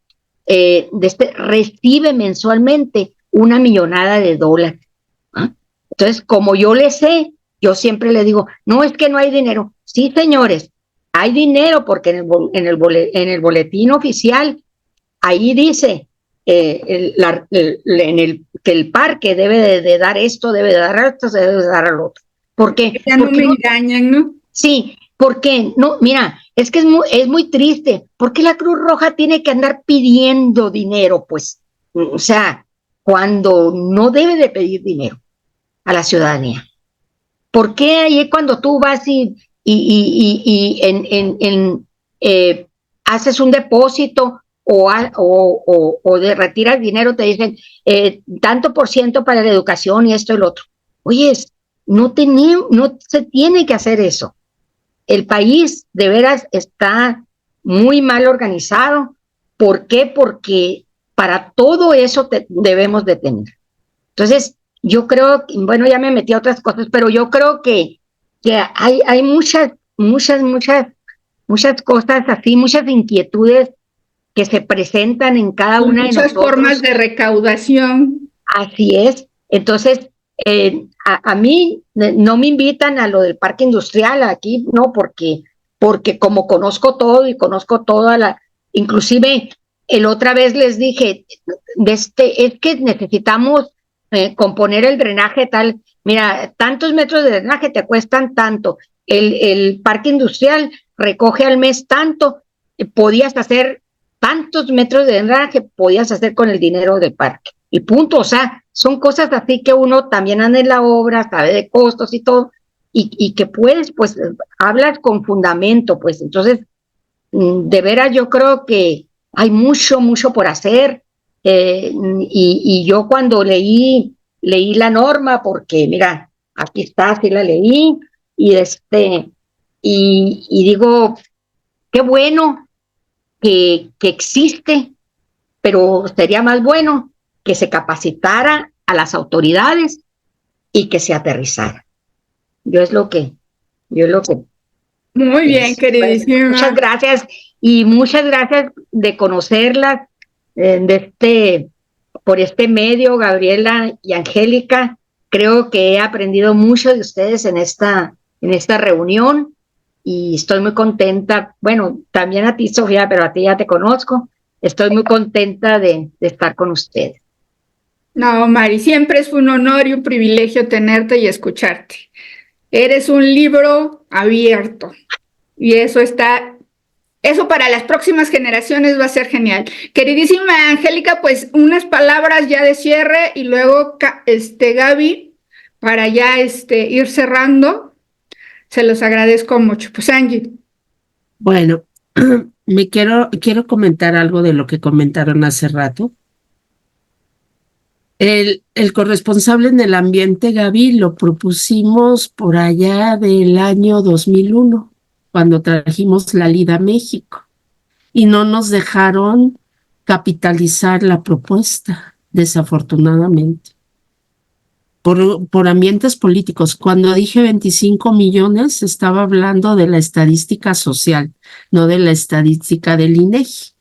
recibe mensualmente $1 millón. ¿Ah? Entonces, como yo le sé, yo siempre le digo, no es que no hay dinero. Sí, señores, hay dinero, porque en el boletín oficial ahí dice que el parque debe de dar esto, debe de dar esto, debe de dar al otro. ¿Por qué? Ya no me engañan, ¿no? Sí, porque no, mira, es que es muy triste. ¿Por qué la Cruz Roja tiene que andar pidiendo dinero? Pues, o sea, cuando no debe de pedir dinero a la ciudadanía. ¿Por qué ahí cuando tú vas y haces un depósito o retiras dinero, te dicen tanto por ciento para la educación y esto y lo otro? Oye, no se tiene que hacer eso. El país de veras está muy mal organizado. ¿Por qué? Porque para todo eso debemos de tener. Entonces, yo creo, bueno, ya me metí a otras cosas, pero yo creo que hay muchas cosas así, muchas inquietudes que se presentan en cada una de nosotros. Muchas formas de recaudación. Así es. Entonces, a mí no me invitan a lo del parque industrial aquí, no, porque como conozco todo y conozco toda inclusive el otra vez les dije, es que necesitamos componer el drenaje tal, mira, tantos metros de drenaje te cuestan tanto, el parque industrial recoge al mes tanto, podías hacer tantos metros de drenaje podías hacer con el dinero del parque. Y punto, o sea, son cosas así que uno también anda en la obra, sabe de costos y todo, y que puedes, pues, hablas con fundamento, pues. Entonces, de veras yo creo que hay mucho, mucho por hacer, y yo cuando leí la norma, porque mira, aquí está, sí la leí, y digo, qué bueno que existe, pero sería más bueno que se capacitara a las autoridades y que se aterrizara. Yo es lo que Muy bien, queridísima. Muchas gracias, y muchas gracias de conocerlas, por este medio, Gabriela y Angélica. Creo que he aprendido mucho de ustedes en esta reunión, y estoy muy contenta. Bueno, también a ti, Sofía, pero a ti ya te conozco. Estoy muy contenta de estar con ustedes. No, Mari, siempre es un honor y un privilegio tenerte y escucharte. Eres un libro abierto, y eso para las próximas generaciones va a ser genial. Queridísima Angélica, pues unas palabras ya de cierre, y luego Gaby, para ya ir cerrando. Se los agradezco mucho. Pues Angie. Bueno, quiero comentar algo de lo que comentaron hace rato. El corresponsable en el ambiente, Gaby, lo propusimos por allá del año 2001, cuando trajimos la LID a México, y no nos dejaron capitalizar la propuesta, desafortunadamente, por ambientes políticos. Cuando dije 25 millones, estaba hablando de la estadística social, no de la estadística del INEGI.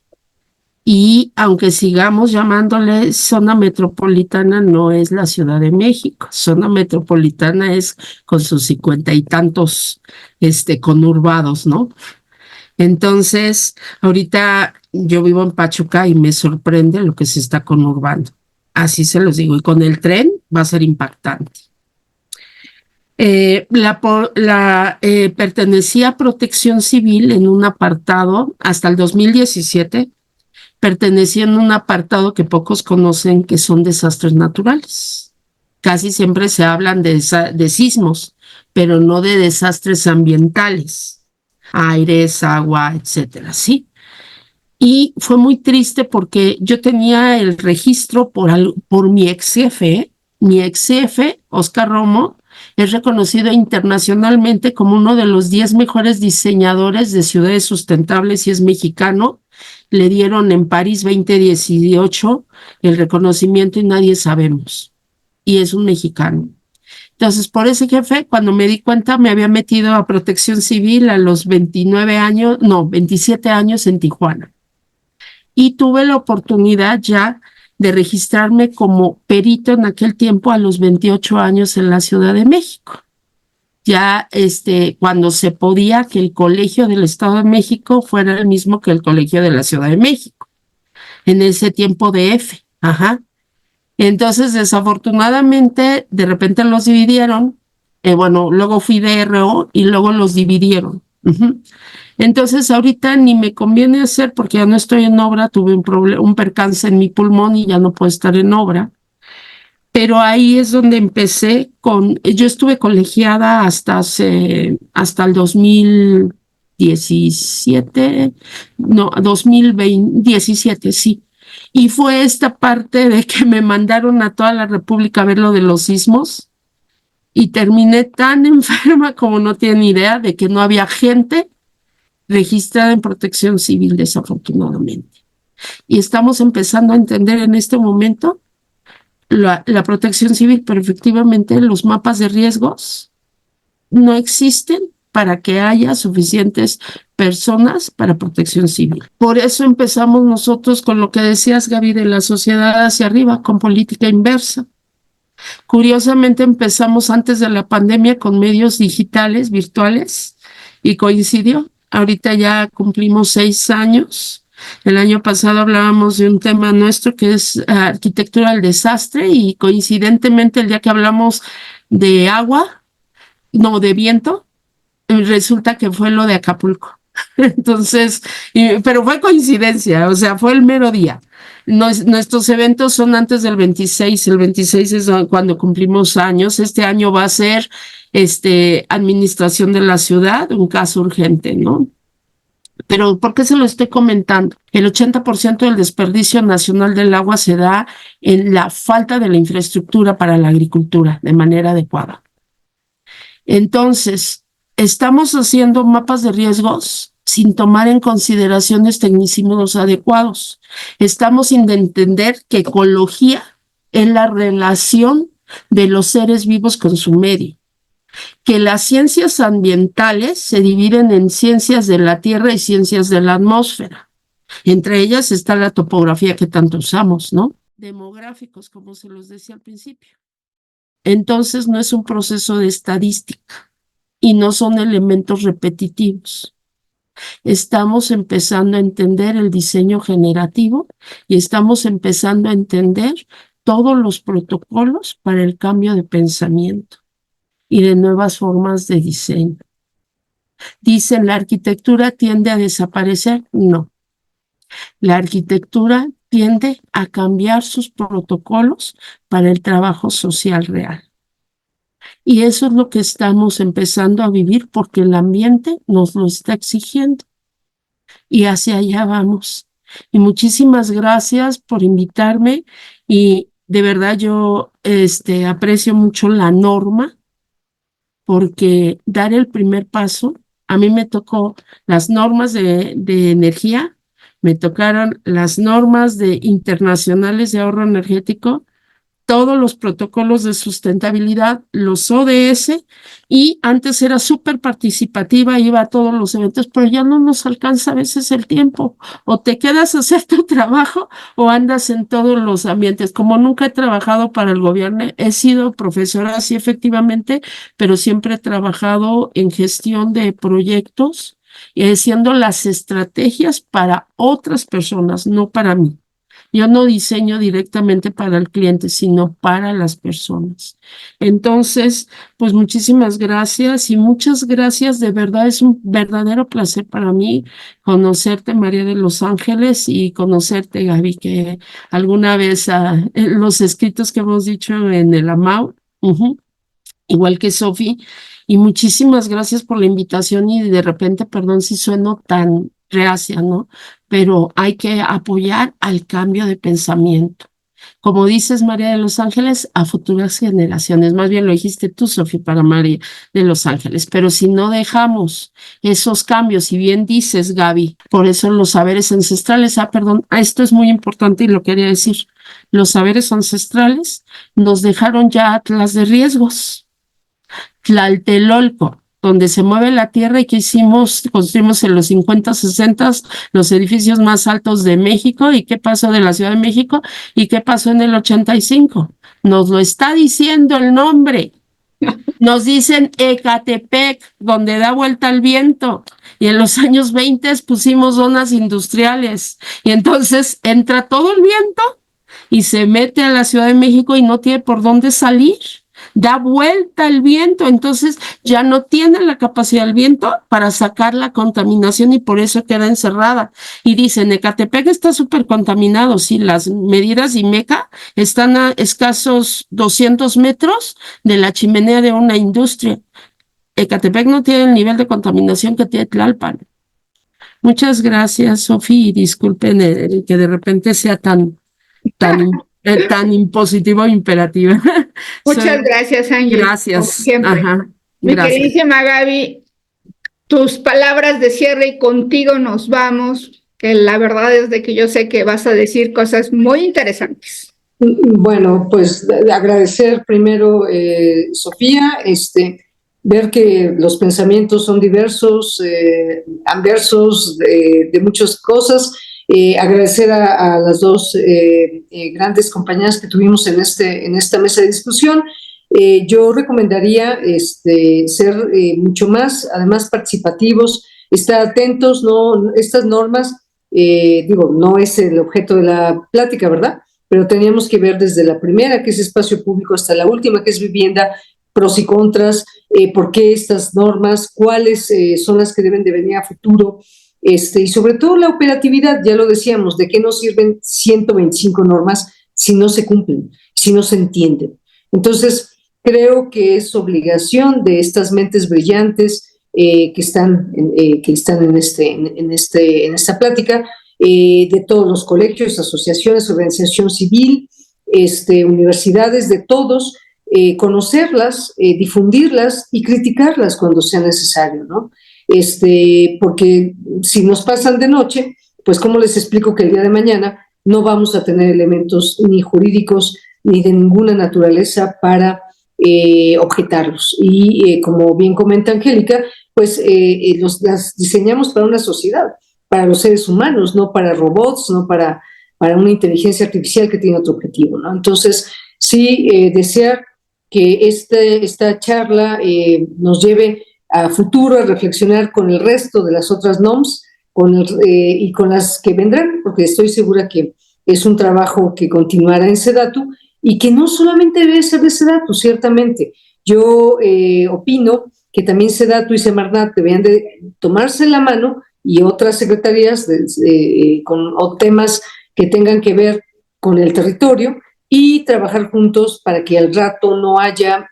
Y aunque sigamos llamándole zona metropolitana, no es la Ciudad de México. Zona metropolitana es con sus 50 y tantos conurbados, ¿no? Entonces, ahorita yo vivo en Pachuca y me sorprende lo que se está conurbando. Así se los digo. Y con el tren va a ser impactante. Pertenecía a Protección Civil en un apartado hasta el 2017. Pertenecía en un apartado que pocos conocen, que son desastres naturales. Casi siempre se hablan de sismos, pero no de desastres ambientales, aires, agua, etcétera, ¿sí? Y fue muy triste porque yo tenía el registro por mi ex jefe. Mi ex jefe, Oscar Romo, es reconocido internacionalmente como uno de los 10 mejores diseñadores de ciudades sustentables, y es mexicano. Le dieron en París 2018 el reconocimiento y nadie sabemos. Y es un mexicano. Entonces, por ese jefe, cuando me di cuenta, me había metido a Protección Civil a los 27 años en Tijuana. Y tuve la oportunidad ya de registrarme como perito en aquel tiempo a los 28 años en la Ciudad de México. Ya cuando se podía que el Colegio del Estado de México fuera el mismo que el Colegio de la Ciudad de México, en ese tiempo de F. Entonces, desafortunadamente, de repente los dividieron. Luego fui DRO y luego los dividieron. Entonces, ahorita ni me conviene hacer, porque ya no estoy en obra. Tuve un percance en mi pulmón y ya no puedo estar en obra. Pero ahí es donde empecé yo estuve colegiada hasta el 2017, 2017, sí. Y fue esta parte de que me mandaron a toda la República a ver lo de los sismos, y terminé tan enferma como no tienen idea, de que no había gente registrada en Protección Civil, desafortunadamente. Y estamos empezando a entender en este momento la Protección Civil, pero efectivamente los mapas de riesgos no existen para que haya suficientes personas para Protección Civil. Por eso empezamos nosotros con lo que decías, Gaby, de la sociedad hacia arriba, con política inversa. Curiosamente empezamos antes de la pandemia con medios digitales, virtuales, y coincidió. Ahorita ya cumplimos 6 años. El año pasado hablábamos de un tema nuestro que es arquitectura del desastre, y coincidentemente el día que hablamos de agua, no, de viento, resulta que fue lo de Acapulco. Entonces, pero fue coincidencia, o sea, fue el mero día. Nuestros eventos son antes del 26, el 26 es cuando cumplimos años. Este año va a ser administración de la ciudad, un caso urgente, ¿no? Pero ¿por qué se lo estoy comentando? El 80% del desperdicio nacional del agua se da en la falta de la infraestructura para la agricultura de manera adecuada. Entonces, estamos haciendo mapas de riesgos sin tomar en consideración tecnicismos adecuados. Estamos sin entender que ecología es la relación de los seres vivos con su medio, que las ciencias ambientales se dividen en ciencias de la tierra y ciencias de la atmósfera. Entre ellas está la topografía que tanto usamos, ¿no? Demográficos, como se los decía al principio. Entonces no es un proceso de estadística y no son elementos repetitivos. Estamos empezando a entender el diseño generativo y estamos empezando a entender todos los protocolos para el cambio de pensamiento y de nuevas formas de diseño. Dicen, ¿la arquitectura tiende a desaparecer? No. La arquitectura tiende a cambiar sus protocolos para el trabajo social real. Y eso es lo que estamos empezando a vivir porque el ambiente nos lo está exigiendo. Y hacia allá vamos. Y muchísimas gracias por invitarme y de verdad yo aprecio mucho la norma porque dar el primer paso, a mí me tocó las normas de energía, me tocaron las normas internacionales de ahorro energético, todos los protocolos de sustentabilidad, los ODS, y antes era súper participativa, iba a todos los eventos, pero ya no nos alcanza a veces el tiempo, o te quedas a hacer tu trabajo o andas en todos los ambientes. Como nunca he trabajado para el gobierno, he sido profesora, sí, efectivamente, pero siempre he trabajado en gestión de proyectos y haciendo las estrategias para otras personas, no para mí. Yo no diseño directamente para el cliente, sino para las personas. Entonces, pues muchísimas gracias y muchas gracias. De verdad es un verdadero placer para mí conocerte, María de los Ángeles, y conocerte, Gaby, que alguna vez los escritos que hemos dicho en el AMAU, igual que Sofi, y muchísimas gracias por la invitación y de repente, perdón si sueno tan reacia, ¿no? Pero hay que apoyar al cambio de pensamiento. Como dices, María de los Ángeles, a futuras generaciones. Más bien lo dijiste tú, Sofía, para María de los Ángeles. Pero si no dejamos esos cambios, y bien dices, Gaby, por eso los saberes ancestrales, esto es muy importante y lo quería decir. Los saberes ancestrales nos dejaron ya atlas de riesgos. Tlatelolco, donde se mueve la tierra y que construimos en los 50, 60 los edificios más altos de México. ¿Y qué pasó de la Ciudad de México? ¿Y qué pasó en el 85? Nos lo está diciendo el nombre. Nos dicen Ecatepec, donde da vuelta el viento. Y en los años 20 pusimos zonas industriales. Y entonces entra todo el viento y se mete a la Ciudad de México y no tiene por dónde salir. Da vuelta el viento, entonces ya no tiene la capacidad del viento para sacar la contaminación y por eso queda encerrada. Y dicen, Ecatepec está súper contaminado, sí, las medidas IMECA están a escasos 200 metros de la chimenea de una industria. Ecatepec no tiene el nivel de contaminación que tiene Tlalpan. Muchas gracias, Sofi, y disculpen que de repente sea tan impositivo e imperativa. Muchas gracias, Ángel. Gracias. Siempre. Ajá, Mi gracias. queridísima Gaby, tus palabras de cierre y contigo nos vamos, que la verdad es de que yo sé que vas a decir cosas muy interesantes. Bueno, pues agradecer primero, Sofía, ver que los pensamientos son diversos, anversos de muchas cosas. Agradecer a las dos grandes compañeras que tuvimos en esta mesa de discusión. Yo recomendaría ser mucho más, además, participativos, estar atentos, ¿no? Estas normas, no es el objeto de la plática, ¿verdad? Pero teníamos que ver desde la primera, que es espacio público, hasta la última, que es vivienda, pros y contras, por qué estas normas, cuáles son las que deben de venir a futuro, y sobre todo la operatividad, ya lo decíamos, de qué nos sirven 125 normas si no se cumplen, si no se entienden. Entonces, creo que es obligación de estas mentes brillantes que están en esta plática, de todos los colegios, asociaciones, organización civil, universidades, de todos, conocerlas, difundirlas y criticarlas cuando sea necesario, ¿no? Porque si nos pasan de noche, pues ¿cómo les explico que el día de mañana no vamos a tener elementos ni jurídicos ni de ninguna naturaleza para objetarlos? Y como bien comenta Angélica, pues las diseñamos para una sociedad, para los seres humanos, no para robots, no para una inteligencia artificial que tiene otro objetivo, ¿no? Entonces, sí, desear que esta charla nos lleve a futuro a reflexionar con el resto de las otras NOMs y con las que vendrán, porque estoy segura que es un trabajo que continuará en SEDATU y que no solamente debe ser de SEDATU, ciertamente. Yo opino que también SEDATU y Semarnat deberían de tomarse la mano y otras secretarías con temas que tengan que ver con el territorio y trabajar juntos para que al rato no haya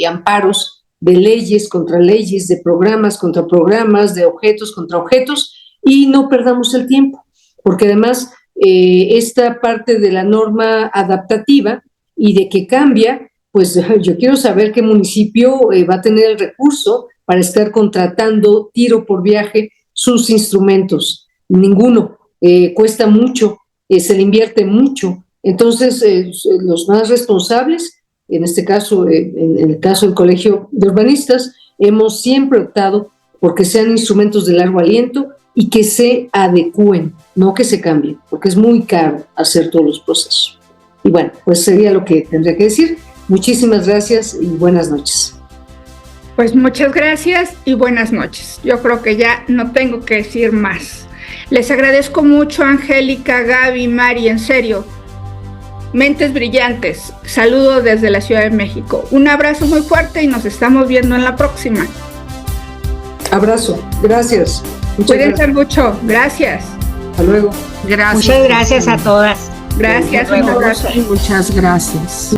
amparos de leyes contra leyes, de programas contra programas, de objetos contra objetos, y no perdamos el tiempo, porque además esta parte de la norma adaptativa y de que cambia, pues yo quiero saber qué municipio va a tener el recurso para estar contratando tiro por viaje sus instrumentos. Ninguno. Cuesta mucho, se le invierte mucho. Entonces, los más responsables, en este caso, en el caso del Colegio de Urbanistas, hemos siempre optado porque sean instrumentos de largo aliento y que se adecúen, no que se cambien, porque es muy caro hacer todos los procesos. Y bueno, pues sería lo que tendría que decir. Muchísimas gracias y buenas noches. Pues muchas gracias y buenas noches. Yo creo que ya no tengo que decir más. Les agradezco mucho, Angélica, Gaby, Mari, en serio. Mentes brillantes. Saludo desde la Ciudad de México. Un abrazo muy fuerte y nos estamos viendo en la próxima. Abrazo. Gracias. Cuídense mucho. Gracias. Hasta luego. Gracias. Muchas gracias a todas. Gracias. Un abrazo. Muchas gracias.